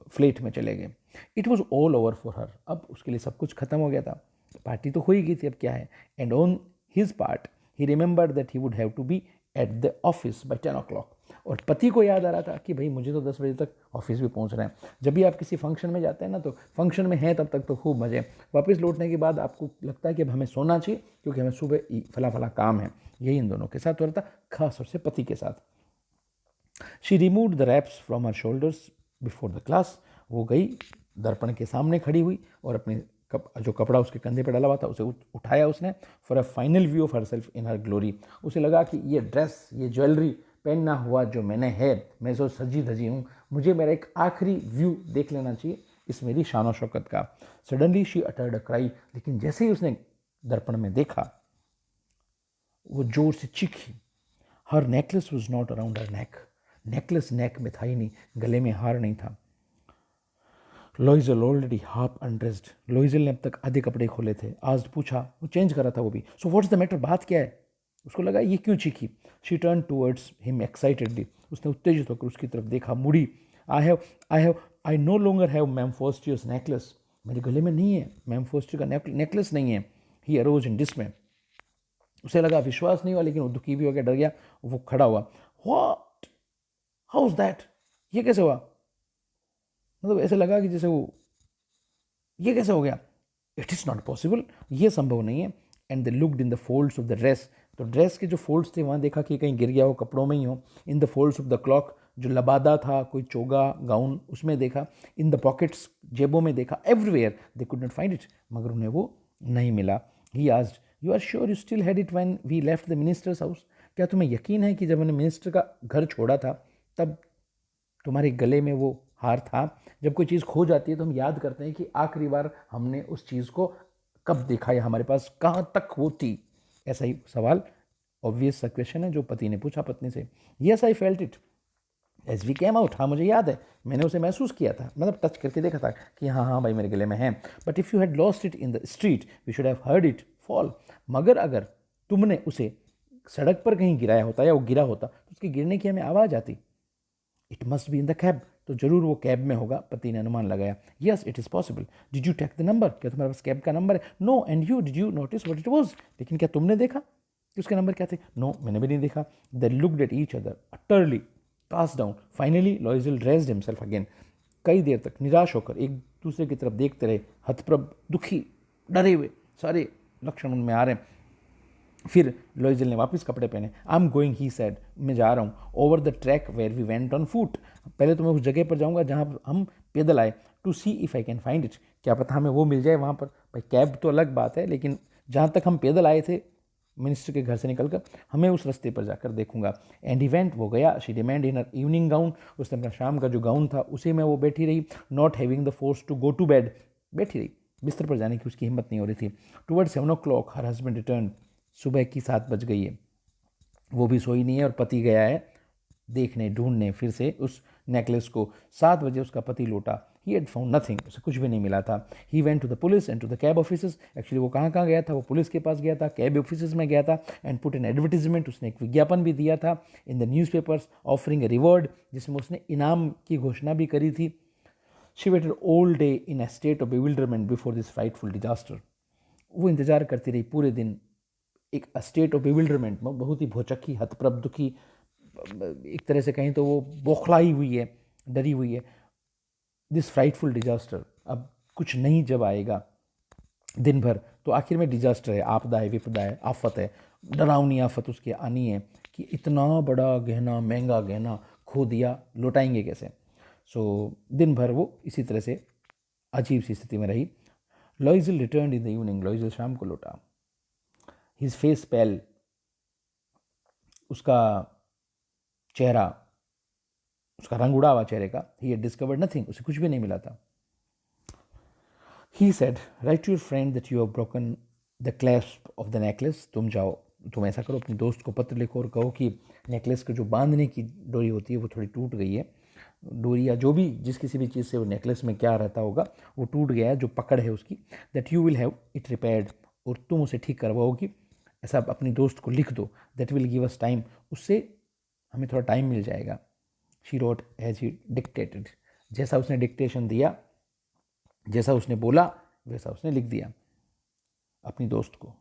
फ्लैट में चले गए। It was all over for her, अब उसके लिए सब कुछ खत्म हो गया था, पार्टी तो हो ही गई थी, अब क्या है। And on his part he remembered that he would have to be at the office by 10 o'clock। और पति को याद आ रहा था कि भाई मुझे तो 10 बजे तक ऑफिस भी पहुंचना है। जब भी आप किसी फंक्शन में जाते हैं ना, तो फंक्शन में हैं तब तक तो खूब मज़े, वापस लौटने के बाद आपको लगता है कि अब हमें सोना चाहिए क्योंकि हमें सुबह फला फला काम है। यही इन दोनों के साथ हो रहा था, खास तौर से पति के साथ। She removed the wraps from her shoulders before the glass, वो गई दर्पण के सामने खड़ी हुई और अपने जो कपड़ा उसके कंधे पर डाला हुआ था उसे उठाया उसने, for a final view of her self in her glory. उसे लगा कि ये ड्रेस, ये ज्वेलरी पहनना हुआ जो मैंने है, मैं जो सजी धजी हूँ, मुझे मेरा एक आखिरी व्यू देख लेना चाहिए इस मेरी शान शौकत का। Suddenly she uttered a cry, लेकिन जैसे ही उसने दर्पण में देखा वो जोर से चीखी। Her necklace was not around her neck, necklace neck में था ही नहीं, गले में हार नहीं था। Loisel already half undressed, Loisel ने अब तक आधे कपड़े खोले थे। आज पूछा, वो चेंज कर रहा था वो भी। सो व्हाट्स द मैटर, बात क्या है? उसको लगा ये क्यों चीखी। She turn towards him excitedly, उसने उत्तेजित होकर उसकी तरफ देखा, मुड़ी। आई नो लॉन्गर हैव मैम फोस्टियर्स नेकलेस, मेरे गले में नहीं है मैम फोस्टियर का नेकलेस नहीं है। ही अरोज इन डिसमे, उसे लगा विश्वास नहीं हुआ, लेकिन वो दुखी भी हो गया, डर गया। वो खड़ा हुआ। व्हाट, हाउ इज दैट, ये कैसे हुआ? मतलब ऐसे लगा कि जैसे वो, ये कैसे हो गया? इट इज़ नॉट पॉसिबल, ये संभव नहीं है। And they looked in the folds of the dress, तो ड्रेस के जो फोल्ड्स थे वहाँ देखा कि कहीं गिर गया हो, कपड़ों में ही हो. In the folds of the clock, जो लबादा था, कोई चोगा गाउन, उसमें देखा. इन द पॉकेट्स, जेबों में देखा. Everywhere they could not find it, मगर उन्हें वो नहीं मिला. He asked, you are sure you still had it when we left the minister's house? क्या तुम्हें यकीन है कि जब हमने मिनिस्टर का घर छोड़ा था तब तुम्हारे गले में वो हार था? जब कोई चीज़ खो जाती है तो हम याद करते हैं कि आखिरी बार हमने उस चीज़ को कब देखा या हमारे पास कहाँ तक वो थी. ऐसा ही सवाल, ऑब्वियस सा क्वेश्चन है जो पति ने पूछा पत्नी से. Yes I felt it as we came out. हाँ मुझे याद है, मैंने उसे महसूस किया था, मतलब टच करके देखा था कि हाँ हाँ भाई मेरे गले में है. But if you had lost it in the street we should have heard it fall. मगर अगर तुमने उसे सड़क पर कहीं गिराया होता या वो गिरा होता तो उसके गिरने की हमें आवाज़ आती. It must be in the cab, तो जरूर वो कैब में होगा, पति ने अनुमान लगाया. Yes it is possible. Did you take the number? क्या तुम्हारे पास कैब का नंबर है? No. And you, did you notice what it was? लेकिन क्या तुमने देखा कि उसके नंबर क्या थे? नो, मैंने भी नहीं देखा. They looked at each other utterly pass down. Finally लॉइजल dressed himself again. कई देर तक निराश होकर एक दूसरे की तरफ देखते रहे, हतप्रभ, दुखी, डरे हुए, सारे लक्षण उनमें आ रहे हैं. फिर लॉइजल ने वापस कपड़े पहने. I am going, he said, मैं जा रहा हूँ, over the track where we went on foot. पहले तो मैं उस जगह पर जाऊँगा जहाँ हम पैदल आए. To see if I can find it, क्या पता हमें वो मिल जाए वहाँ पर. भाई कैब तो अलग बात है, लेकिन जहाँ तक हम पैदल आए थे मिनिस्टर के घर से निकलकर, हमें उस रास्ते पर जाकर देखूंगा. एंड इवेंट, वो गया. She remained in her evening gown, उसने अपना शाम का जो गाउन था उसी में वो बैठी रही. Not having the force to go to bed, बैठी रही, बिस्तर पर जाने की उसकी हिम्मत नहीं हो रही थी. Toward 7 o'clock her husband return. सुबह की 7 बज गई है, वो भी सोई नहीं है और पति गया है देखने, ढूंढने फिर से उस नेकलेस को. 7 बजे उसका पति लौटा. ही हैड फाउंड नथिंग, उसे कुछ भी नहीं मिला था. He went to the police and to the cab offices. Actually वो कहाँ कहाँ गया था? वो पुलिस के पास गया था, कैब ऑफिसेस में गया था. एंड पुट एन एडवर्टीजमेंट, उसने एक विज्ञापन भी दिया था in the newspapers offering A reward, जिसमें उसने इनाम की घोषणा भी करी थी. She weighted all day in a state of bewilderment before this frightful disaster. वो इंतजार करती रही पूरे दिन, एक स्टेट ऑफ bewilderment में, बहुत ही भौचक्की, हतप्रभ, दुखी, एक तरह से कहीं तो वो बौखलाई हुई है, डरी हुई है. दिस फ्राइटफुल डिजास्टर, अब कुछ नहीं जब आएगा दिन भर तो आखिर में डिजास्टर है, आपदा है, विपदा है, आफत है, डरावनी आफत उसकी आनी है कि इतना बड़ा गहना, महंगा गहना खो दिया, लौटाएंगे कैसे. सो दिन भर वो इसी तरह से अजीब सी स्थिति में रही. लॉइजल रिटर्न इन द इवनिंग, लॉइजल शाम को लौटा. हिज फेस पेल, उसका चेहरा, उसका रंग उड़ा हुआ चेहरे का. ही हैड डिस्कवर्ड नथिंग, उसे कुछ भी नहीं मिला था. He said, write to your friend that you have broken the clasp of the necklace. तुम जाओ, तुम ऐसा करो, अपने दोस्त को पत्र लिखो और कहो कि नेकलेस को जो बांधने की डोरी होती है वो थोड़ी टूट गई है. डोरी या जो भी, जिस किसी भी चीज़ से वो नेकलेस में क्या रहता होगा वो टूट गया है, जो पकड़ है उसकी. That you will have it repaired, और तुम उसे ठीक करवाओगी. ऐसा अपनी दोस्त को लिख दो. That will give us time, उससे हमें थोड़ा टाइम मिल जाएगा. She wrote as he dictated, जैसा उसने डिक्टेशन दिया, जैसा उसने बोला वैसा उसने लिख दिया अपनी दोस्त को.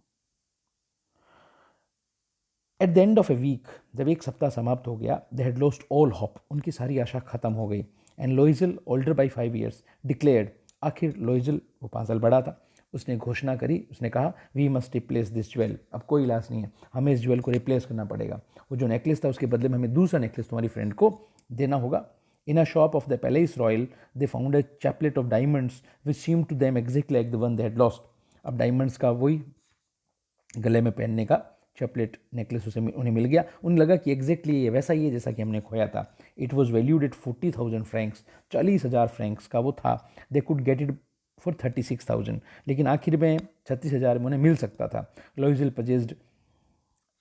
At the end of a week, जब एक सप्ताह समाप्त हो गया, they had lost all hope, उनकी सारी आशा खत्म हो गई. And Loisel, older by 5 years, declared, आखिर लॉइजल, वो 5 साल बड़ा था, उसने घोषणा करी, उसने कहा, we must replace this jewel. अब कोई इलाज नहीं है, हमें इस ज्वेल को रिप्लेस करना पड़ेगा. वो जो नेकलेस था उसके बदले में हमें दूसरा नेकलेस तुम्हारी फ्रेंड को देना होगा. In a shop of the Palais Royal, they found a chaplet of diamonds which seemed to them exactly like the one they had lost. अब डायमंड्स का वही गले में पहनने का चैपलेट, नेकलेस उसे उन्हें मिल गया. उन्हें लगा कि एग्जैक्टली ये वैसा ही है जैसा कि हमने खोया था. It was valued at 40,000 francs, 40,000 francs का वो था. They could get it for 36,000, लेकिन आखिर में 36,000 में उन्हें मिल सकता था. लॉइजल पजेस्ड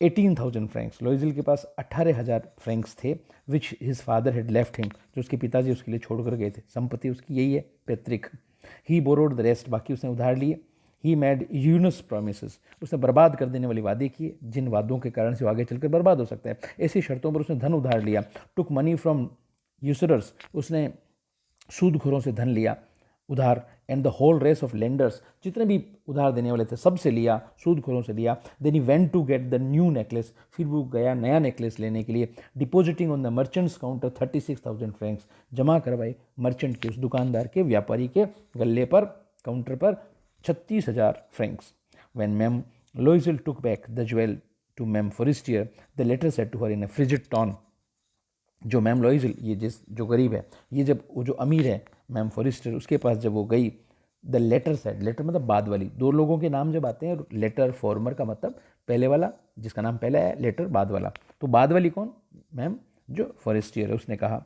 18,000 francs. लॉइजल के पास 18,000 francs थे, विच his father had left him, जो उसके पिताजी उसके लिए छोड़ कर गए थे. संपत्ति उसकी यही है, पैतृक. ही बोरोड द रेस्ट, बाकी उसने उधार लिए. ही मेड यूनस प्रोमिसेस, उसने बर्बाद कर देने वाले वादे किए, जिन वादों के कारण से वो आगे चलकर बर्बाद हो सकता है. ऐसी शर्तों पर उसने धन उधार लिया. टुक मनी फ्रॉम यूसरर्स, उसने सूदखोरों से धन लिया उधार. And the whole race of lenders, जितने भी उधार देने वाले थे सबसे लिया, सूदखोरों से लिया. Then he went to get the new necklace, फिर वो गया नया नेकलेस लेने के लिए. Depositing on the merchant's counter 36,000 francs, जमा करवाए मर्चेंट के, उस दुकानदार के, व्यापारी के गले पर, काउंटर पर 36,000 francs. When Mem Loisel took back the jewel to Mem Forestier, the letter said to her in a frigid tone. जो मैम लॉइजल, ये जो गरीब है, ये जब वो जो अमीर है मैम फॉरेस्टर, उसके पास जब वो गई, द लेटर सेड, लेटर मतलब बाद वाली, दो लोगों के नाम जब आते हैं, लेटर फॉर्मर का मतलब पहले वाला जिसका नाम पहले है, लेटर बाद वाला, तो बाद वाली कौन, मैम जो फॉरेस्टियर है, उसने कहा,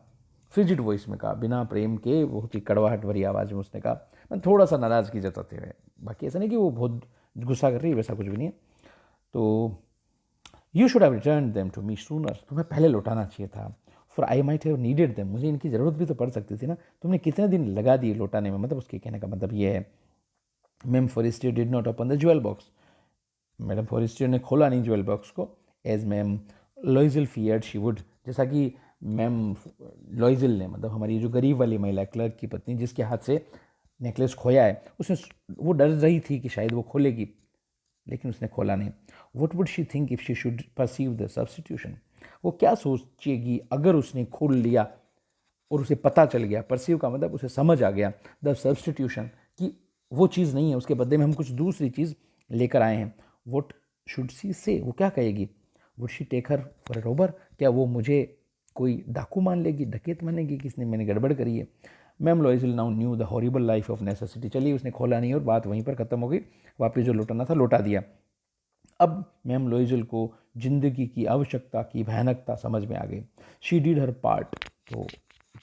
फ्रिजिड वॉइस में कहा, बिना प्रेम के, बहुत ही कड़वाहट भरी आवाज़ में उसने कहा, मैं थोड़ा सा नाराज़गी जताते हुए, बाकी ऐसा नहीं कि वो बहुत गुस्सा कर रही है, वैसा कुछ भी नहीं है। तो you should have return them to me sooner, तुम्हें पहले लौटाना चाहिए था, for I might have needed them, मुझे इनकी ज़रूरत भी तो पड़ सकती थी ना, तुमने कितने दिन लगा दिए लौटाने में, मतलब उसके कहने का मतलब ये है। Ma'am Forestier did not open the jewel box, madam Forestier ने खोला नहीं ज्वेल बॉक्स को, as ma'am Loisel feared she would, जैसा कि मैम लॉइजल ने, मतलब हमारी जो गरीब वाली महिला क्लर्क की पत्नी जिसके हाथ से नेकलेस खोया है, उसने, वो डर रही थी कि शायद वो खोलेगी, लेकिन उसने खोला नहीं। What would she think if she should perceive the substitution, वो क्या सोचेगी अगर उसने खोल लिया और उसे पता चल गया, परसीव का मतलब उसे समझ आ गया, द सब्सटीट्यूशन, कि वो चीज़ नहीं है, उसके बदले में हम कुछ दूसरी चीज़ लेकर आए हैं। वट शुड सी से, वो क्या कहेगी, would she take her for a robber, क्या वो मुझे कोई डाकू मान लेगी, डकैत मानेगी, किसने मैंने गड़बड़ करी है। Ma'am लॉइजल now new the horrible life of necessity, चलिए उसने खोला नहीं और बात वहीं पर ख़त्म हो गई, वापस जो लौटाना था लौटा दिया। अब मैम लॉइजल को जिंदगी की आवश्यकता की भयानकता समझ में आ गई। शी डिड हर पार्ट, तो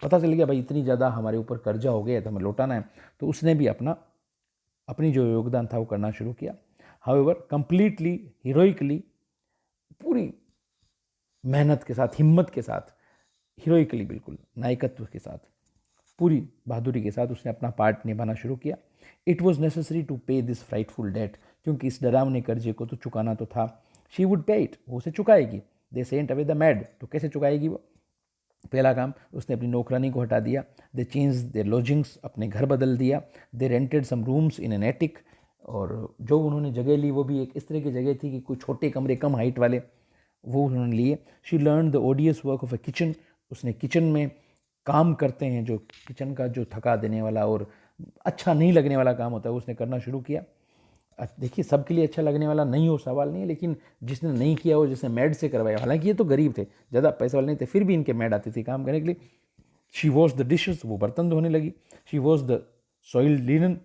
पता चल गया भाई इतनी ज़्यादा हमारे ऊपर कर्जा हो गया तो हमें लौटाना है, तो उसने भी अपनी जो योगदान था वो करना शुरू किया। हाउएवर कंप्लीटली हीरोइकली, पूरी मेहनत के साथ, हिम्मत के साथ, हीरोइकली बिल्कुल नायकत्व के साथ, पूरी बहादुरी के साथ उसने अपना पार्ट निभाना शुरू किया। इट वॉज नेसेसरी टू पे दिस फ्राइटफुल डेट, क्योंकि इस डरावने कर्जे को तो चुकाना तो था। शी वुड पे इट, वो उसे चुकाएगी। They sent away the maid, तो कैसे चुकाएगी वो, पहला काम उसने अपनी नौकरानी को हटा दिया। दे चेंज देयर लॉजिंग्स, अपने घर बदल दिया। They rented some rooms in an attic, और जो उन्होंने जगह ली वो भी एक इस तरह की जगह थी कि कोई छोटे कमरे कम हाइट वाले, वो उन्होंने लिए। She learn the ओडियस work of A kitchen, उसने किचन में काम करते हैं जो किचन का जो थका देने वाला और अच्छा नहीं लगने वाला काम होता है, उसने करना शुरू किया। देखिए सबके लिए अच्छा लगने वाला नहीं हो सवाल नहीं है, लेकिन जिसने नहीं किया हो, जिसने मैड से करवाया, हालांकि ये तो गरीब थे, ज़्यादा पैसे वाले नहीं थे, फिर भी इनके मैड आती थी काम करने के लिए। शी वॉश द डिशेस, वो बर्तन धोने लगी। She wash the soiled linen,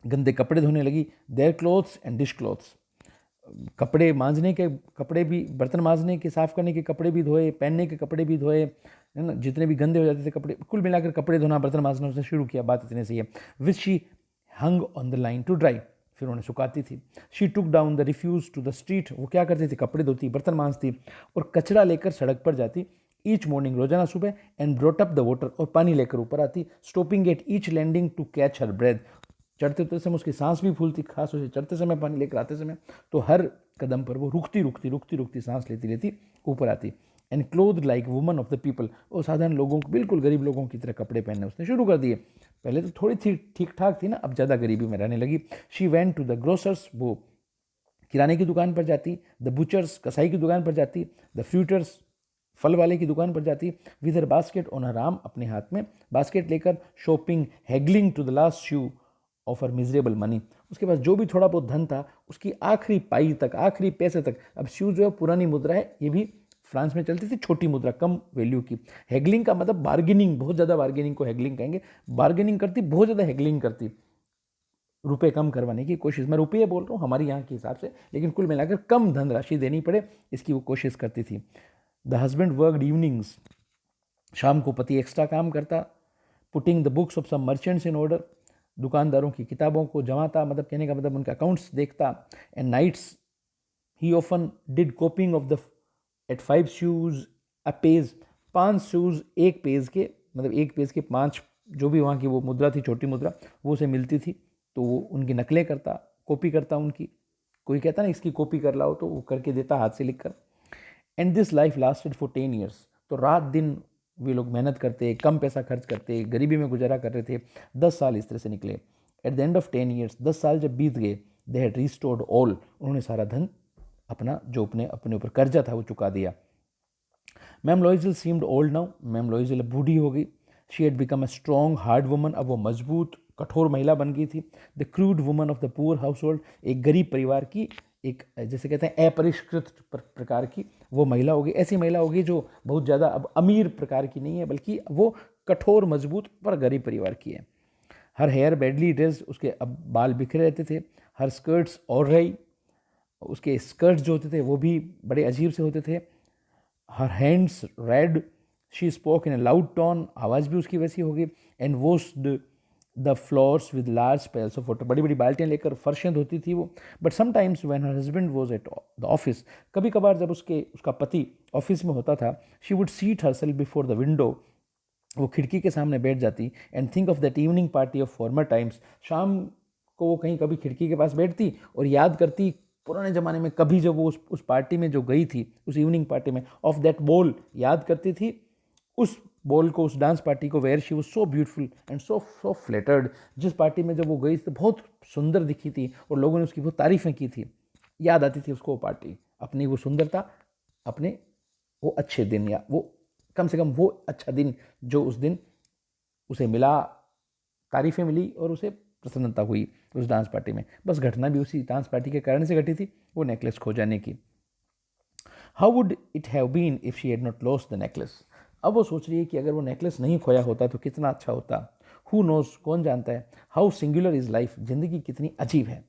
गंदे कपड़े धोने लगी। Their cloths and dish cloths, कपड़े मांजने के कपड़े भी, बर्तन मांजने के, साफ़ करने के कपड़े भी धोए, पहनने के कपड़े भी धोए, है ना, जितने भी गंदे हो जाते थे कपड़े, कुल मिलाकर कपड़े धोना, बर्तन मांजना उसने शुरू किया। बात इतने से ही है। Which she hung on the line to dry, फिर उन्हें सुखाती थी। She took down the refuse to the street, वो क्या करती थी, कपड़े धोती, बर्तन मांजती और कचरा लेकर सड़क पर जाती। ईच मॉर्निंग, रोजाना सुबह, and brought up the water, और पानी लेकर ऊपर आती। Stopping at each landing to catch her breath, चढ़ते उतरते समय उसकी सांस भी फूलती, खास उसे चढ़ते समय पानी लेकर आते समय, तो हर कदम पर वो रुकती सांस लेती लेती ऊपर आती। And cloth like woman of the people, वो साधारण लोगों को, बिल्कुल गरीब लोगों की तरह कपड़े पहनने उसने शुरू कर दिए। पहले तो थोड़ी ठीक ठाक थी ना, अब ज़्यादा गरीबी में रहने लगी। She went to the grocer's, वो किराने की दुकान पर जाती। द बुचर्स, कसाई की दुकान पर जाती। द फ्रूटर्स, फल वाले की दुकान पर जाती। With her basket on her arm, अपने हाथ में बास्केट लेकर। Shopping, haggling to the last sou of her miserable money, उसके पास जो भी थोड़ा बहुत धन था उसकी आखिरी पाई तक, आखिरी पैसे तक। अब शू जो है पुरानी मुद्रा है, ये भी फ्रांस में चलती थी, छोटी मुद्रा, कम वैल्यू की। हैगलिंग का मतलब बार्गेनिंग, बहुत ज़्यादा बार्गेनिंग को हैगलिंग कहेंगे। बार्गेनिंग करती, बहुत ज़्यादा हैगलिंग करती, रुपए कम करवाने की कोशिश, मैं रुपये बोल रहा हूँ हमारे यहाँ के हिसाब से, लेकिन कुल मिलाकर कम धनराशि देनी पड़े इसकी वो कोशिश करती थी। द हस्बैंड वर्कड इवनिंग्स, शाम को पति एक्स्ट्रा काम करता। Putting the books of some merchants in order, दुकानदारों की किताबों को जमाता, मतलब कहने का मतलब उनका अकाउंट्स देखता। And nights he often did copying of the at 5 sous a page, 5 sous एक पेज के, मतलब एक पेज के 5, जो भी वहाँ की वो मुद्रा थी, छोटी मुद्रा, वो उसे मिलती थी, तो वो उनकी नकलें करता, कॉपी करता उनकी। कोई कहता ना इसकी कॉपी कर लाओ, तो वो करके देता हाथ से लिख कर। And this life lasted for 10 years, तो रात दिन वे लोग मेहनत करते, कम पैसा खर्च करते, गरीबी में गुजारा कर रहे थे। 10 साल इस तरह से निकले। Eight the end of 10 years, 10 साल जब बीत गए, दे हैड रिस्टोर्ड ऑल, उन्होंने सारा धन अपना जो अपने ऊपर कर्जा था वो चुका दिया। Ma'am लॉइजल seemed old now, ma'am लॉइजल बूढ़ी हो गई। She had become a strong hard woman, अब वो मजबूत कठोर महिला बन गई थी। The crude woman of the poor house hold, एक गरीब परिवार की एक जैसे कहते हैं अपरिष्कृत प्रकार की वो महिला होगी, ऐसी महिला होगी जो बहुत ज़्यादा अब अमीर प्रकार की नहीं है, बल्कि वो कठोर मजबूत पर गरीब परिवार की है। हर हेयर बैडली ड्रेस्ड, उसके अब बाल बिखरे रहते थे। हर स्कर्ट्स और रही, उसके स्कर्ट्स जो होते थे वो भी बड़े अजीब से होते थे। Her hands red, she spoke in a loud tone, आवाज़ भी उसकी वैसी होगी। And washed the floors with large pails of water, बड़ी बड़ी बाल्टियाँ लेकर फर्शें धोती थी वो। But sometimes when her husband was at the office, कभी कभार जब उसका पति ऑफिस में होता था, she would sit herself before the window, वो खिड़की के सामने बैठ जाती and think of that evening party of former times. शाम को वो कहीं कभी खिड़की के पास बैठती और याद करती पुराने ज़माने में कभी जब वो उस पार्टी में जो गई थी, उस इवनिंग पार्टी में, ऑफ दैट बॉल याद करती थी, उस बॉल को, उस डांस पार्टी को, where she was so beautiful and so so flattered, जिस पार्टी में जब वो गई तो बहुत सुंदर दिखी थी और लोगों ने उसकी बहुत तारीफ़ें की थी। याद आती थी उसको वो पार्टी, अपनी वो सुंदरता, अपने वो अच्छे दिन, या वो कम से कम वो अच्छा दिन जो उस दिन उसे मिला, तारीफ़ें मिली और उसे प्रसन्नता हुई उस डांस पार्टी में। बस घटना भी उसी डांस पार्टी के कारण से घटी थी, वो नेकलेस खो जाने की। How would it have been if she had not lost the necklace. अब वो सोच रही है कि अगर वो नेकलेस नहीं खोया होता तो कितना अच्छा होता। हु नोज, कौन जानता है। हाउ सिंगुलर इज़ लाइफ, ज़िंदगी कितनी अजीब है।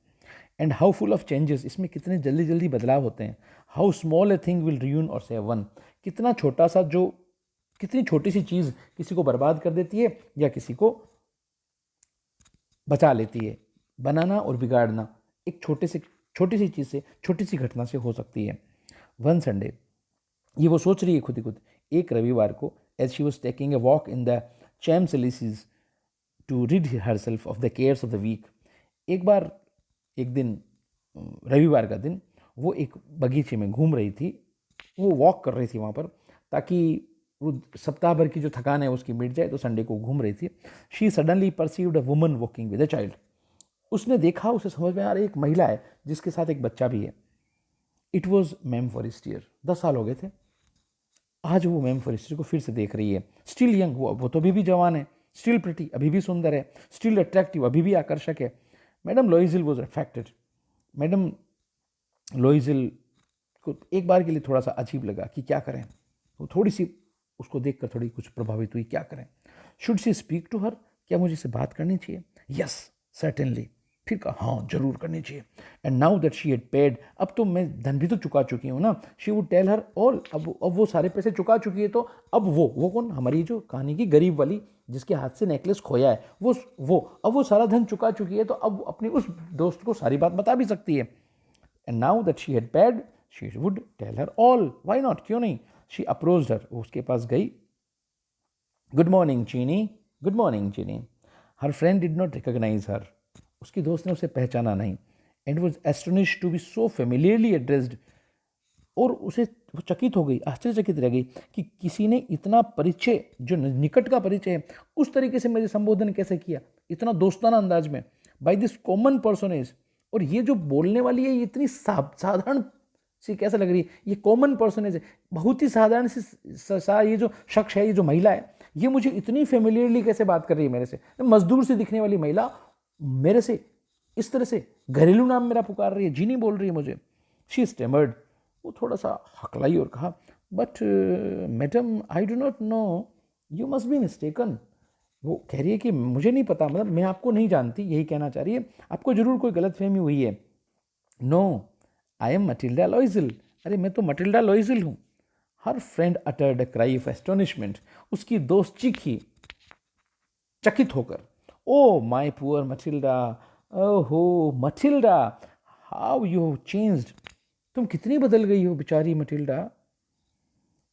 And how full of changes, इसमें कितने जल्दी जल्दी बदलाव होते हैं। How small a thing will ruin और सेव वन, कितना छोटा सा जो, कितनी छोटी सी चीज़ किसी को बर्बाद कर देती है या किसी को बचा लेती है। बनाना और बिगाड़ना एक छोटी सी चीज़ से, छोटी सी घटना से हो सकती है। वन संडे, ये वो सोच रही है खुद ही खुद, एक रविवार को, as she was taking a walk in the Champs Elysees to rid herself of the cares of the week. एक दिन रविवार का दिन वो एक बगीचे में घूम रही थी, वो वॉक कर रही थी वहाँ पर, ताकि वो सप्ताह भर की जो थकान है उसकी मिट जाए, तो संडे को घूम रही थी। She suddenly perceived a woman walking with a child, उसने देखा, उसे समझ में आ रहा है एक महिला है जिसके साथ एक बच्चा भी है। इट वॉज मैम फॉरेस्टियर, 10 साल हो गए थे। आज वो मैम फॉरेस्टियर को फिर से देख रही है। स्टिल यंग, वो तो अभी भी जवान है। स्टिल प्रिटी, अभी भी सुंदर है। स्टिल अट्रैक्टिव, अभी भी आकर्षक है। Madame Loisel was affected. Madame Loisel को एक बार के लिए थोड़ा सा अजीब लगा कि क्या करें। वो थोड़ी सी उसको देखकर थोड़ी कुछ प्रभावित हुई, क्या करें। Should she speak to her, क्या मुझे इससे बात करनी चाहिए। यस सर्टेनली, फिर कहा हाँ जरूर करनी चाहिए। And now that she had paid, अब तो मैं धन भी तो चुका चुकी हूँ ना। She would tell her all, अब वो सारे पैसे चुका चुकी है, तो अब वो कौन, हमारी जो कहानी की गरीब वाली जिसके हाथ से नेकलेस खोया है, वो अब वो सारा धन चुका चुकी है, तो अब अपनी उस दोस्त को सारी बात बता भी सकती है। And now that she had paid, she would tell her all, why not, क्यों नहीं। शी अप्रोच्ड हर, उसके पास गई। Good morning Jeanne, good morning Jeanne. Her friend did not recognize her, उसकी दोस्त ने उसे पहचाना नहीं। And was astonished to be so familiarly addressed, और उसे वो चकित हो गई, आश्चर्यचकित रह गई कि किसी ने इतना परिचय, जो निकट का परिचय है, उस तरीके से मेरे संबोधन कैसे किया, इतना दोस्ताना अंदाज में, बाय दिस कॉमन पर्सनेज। और ये जो बोलने वाली है ये इतनी साधारण सी कैसे लग रही है, ये कॉमन पर्सनेज है, बहुत ही साधारण सी ये जो शख्स है, ये जो महिला है, ये मुझे इतनी फेमिलियरली कैसे बात कर रही है मेरे से। मजदूर से दिखने वाली महिला मेरे से इस तरह से घरेलू नाम मेरा पुकार रही है, जीनी बोल रही है मुझे। शी स्टेमर्ड, वो थोड़ा सा हकलाई और कहा, but madam I do not know, you must be mistaken. वो कह रही है कि मुझे नहीं पता, मतलब मैं आपको नहीं जानती, यही कहना चाह रही है, आपको जरूर कोई गलतफहमी हुई है। नो आई एम मटिल्डा लॉइजिल, अरे मैं तो मटिल्डा लॉइजिल हूँ। हर friend uttered a cry of astonishment, उसकी दोस्त चीखी चकित होकर। ओ माई पुअर मटिल्डा, ओहो मटिल्डा, हाउ यू चेंज्ड, तुम कितनी बदल गई हो बेचारी मटिल्डा।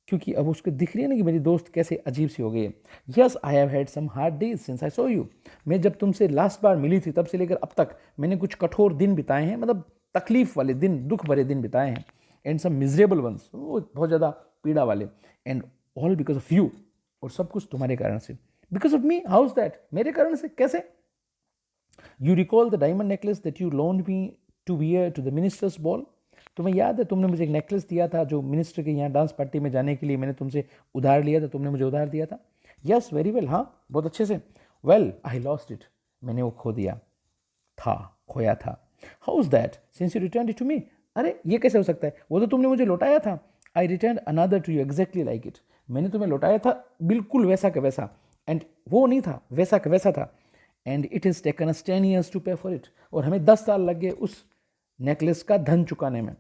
क्योंकि अब उसको दिख रही है ना कि मेरी दोस्त कैसे अजीब सी हो गई है। Yes I have had some hard days since I saw you, मैं जब तुमसे लास्ट बार मिली थी तब से लेकर अब तक मैंने कुछ कठोर दिन बिताए हैं, मतलब तकलीफ वाले दिन, दुख भरे दिन बिताए हैं। एंड सम मिजरेबल वंस, वो बहुत ज़्यादा पीड़ा वाले। And all because of you, और सब कुछ तुम्हारे कारण से। Because of me, how is that, मेरे कारण से कैसे। You recall the diamond necklace that you loaned me to wear to the minister's ball, तुम्हें याद है तुमने मुझे एक नेकलेस दिया था जो मिनिस्टर के यहाँ डांस पार्टी में जाने के लिए मैंने तुमसे उधार लिया था, तुमने मुझे उधार दिया था। यस वेरी वेल, हाँ बहुत अच्छे से। वेल आई लॉस्ट इट, मैंने वो खो दिया था, खोया था। How is that since you return it to me, अरे ये कैसे हो सकता है, वो तो तुमने मुझे लौटाया था। I return another to you exactly like it, मैंने तुम्हें लौटाया था बिल्कुल वैसा का वैसा, एंड वो नहीं था, वैसा का वैसा था। And it is taken us 10 years to pay for it, और हमें 10 साल लग गए उस नेकलेस का धन चुकाने में।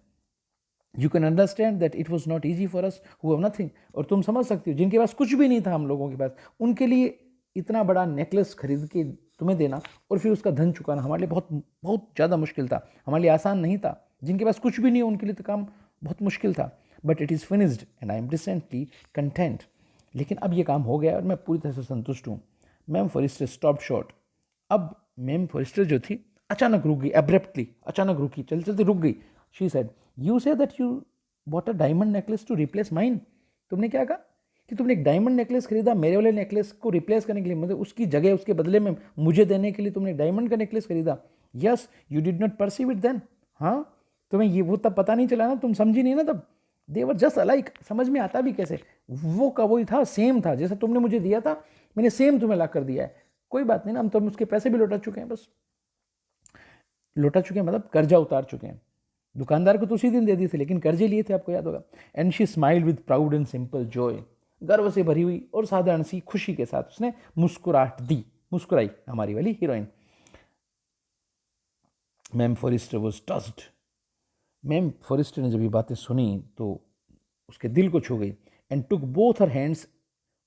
You can understand that it was not easy for us who have nothing. और तुम समझ सकती हो जिनके पास कुछ भी नहीं था हम लोगों के पास, उनके लिए इतना बड़ा नेकलेस खरीद के तुम्हें देना और फिर उसका धन चुकाना हमारे लिए बहुत बहुत ज़्यादा मुश्किल था, हमारे लिए आसान नहीं था। जिनके पास कुछ भी नहीं है उनके लिए तो काम बहुत मुश्किल था। But it is finished and I am recently content. लेकिन अब ये काम हो गया और मैं पूरी तरह से संतुष्ट हूँ। Ma'am Forestier stop short. अब मैम फॉरेस्टर जो थी अचानक रुक गई, एब्रप्टली अचानक रुकी, चलते चलते रुक गई। She said, you say that you bought a diamond necklace to replace mine. तुमने क्या कहा कि तुमने एक डायमंड नेकलेस खरीदा मेरे वाले नेकलेस को रिप्लेस करने के लिए, मतलब उसकी जगह उसके बदले में मुझे देने के लिए तुमने डायमंड का नेकलेस खरीदा। Yes, you did not perceive it then. हाँ, तुम्हें ये वो तब पता नहीं चला ना, तुम समझी नहीं ना तब। दे वर जस्ट अलाइक, समझ में आता भी कैसे, वो का वही था, सेम था जैसा तुमने मुझे दिया था, मैंने सेम तुम्हें ला कर दिया है। कोई बात नहीं ना, हम तो उसके पैसे भी लौटा चुके हैं, बस लौटा चुके हैं मतलब कर्जा उतार चुके हैं। दुकानदार को तो उसी दिन दे दी थी, लेकिन कर्जे लिए थे, आपको याद होगा। And she smiled with proud and simple Joy, गर्व से भरी हुई और साधारण सी खुशी के साथ उसने मुस्कुराहट दी, मुस्कुराई हमारी वाली heroine. Ma'am Forestier was touched. Ma'am Forestier ने जब ये बातें सुनी तो उसके दिल को छू गई। And took both her hands,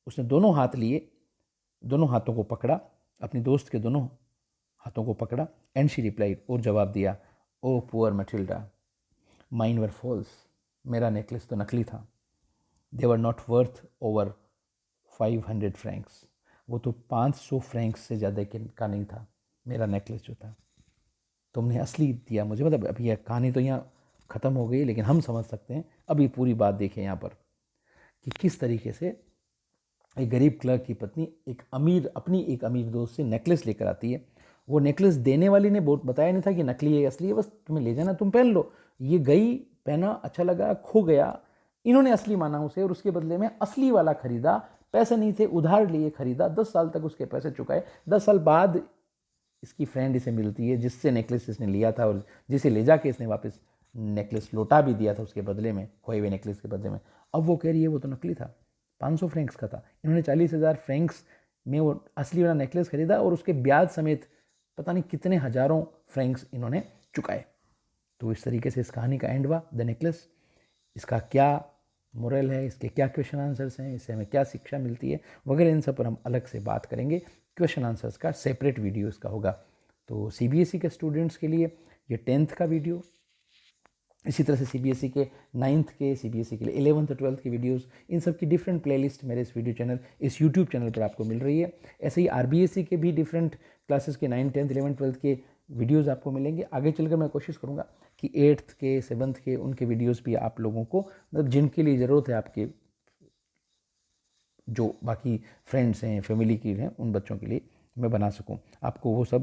उसने दोनों हाथ लिए, दोनों हाथों को पकड़ा, अपनी दोस्त के दोनों हाथों को पकड़ा। एंड शी रिप्लाइड, और जवाब दिया, oh poor Mathilde, mine were false, मेरा नेकलेस तो नकली था। They were not worth over 500 francs, वो तो 500 फ्रैंक्स से ज़्यादा का नहीं था मेरा नेकलेस जो था, तुमने असली दिया मुझे। मतलब अभी यह कहानी तो यहाँ ख़त्म हो गई, लेकिन हम समझ सकते हैं अभी पूरी बात देखें यहाँ पर कि किस तरीके से एक गरीब क्लर्क की पत्नी अपनी एक अमीर दोस्त से नेकलेस लेकर आती है। वो नेकलेस देने वाली ने बहुत बताया नहीं था कि नकली है असली है, बस तुम्हें ले जाना, तुम पहन लो। ये गई, पहना, अच्छा लगा, खो गया, इन्होंने असली माना उसे और उसके बदले में असली वाला खरीदा। पैसे नहीं थे, उधार लिए खरीदा, 10 साल तक उसके पैसे चुकाए। 10 साल बाद इसकी फ्रेंड इसे मिलती है जिससे नेकलेस इसने लिया था और जिसे ले जाके इसने वापस नेकलेस लौटा भी दिया था उसके बदले में, खोए हुए नेकलेस के बदले में। अब वो कह रही है वो तो नकली था, 500 फ्रैंक्स का था। इन्होंने 40,000 फ्रैंक्स में वो असली वाला नेकलेस खरीदा और उसके ब्याज समेत पता नहीं कितने हजारों फ्रैंक्स इन्होंने चुकाए। तो इस तरीके से इस कहानी का एंड हुआ, द नेकलेस। इसका क्या मोरल है, इसके क्या क्वेश्चन आंसर्स हैं, इससे हमें क्या शिक्षा मिलती है वगैरह, इन सब पर हम अलग से बात करेंगे। क्वेश्चन आंसर्स का सेपरेट वीडियो इसका होगा। तो सीबीएसई के स्टूडेंट्स के लिए ये 10th का वीडियो, इसी तरह से सीबीएसई के 9th के, सीबीएसई के लिए 11th और 12th की वीडियोस, इन सब की डिफरेंट प्लेलिस्ट मेरे इस वीडियो चैनल, इस यूट्यूब चैनल पर आपको मिल रही है। ऐसे ही आरबीएसई के भी डिफरेंट क्लासेस के 9th, 10th, 11th, 12th के वीडियोस आपको मिलेंगे। आगे चलकर मैं कोशिश करूँगा कि 8th के, 7th के उनके वीडियोस भी आप लोगों को, मतलब जिनके लिए ज़रूरत है, आपके जो बाकी फ्रेंड्स हैं, फैमिली की हैं, उन बच्चों के लिए मैं बना सकूं, आपको वो सब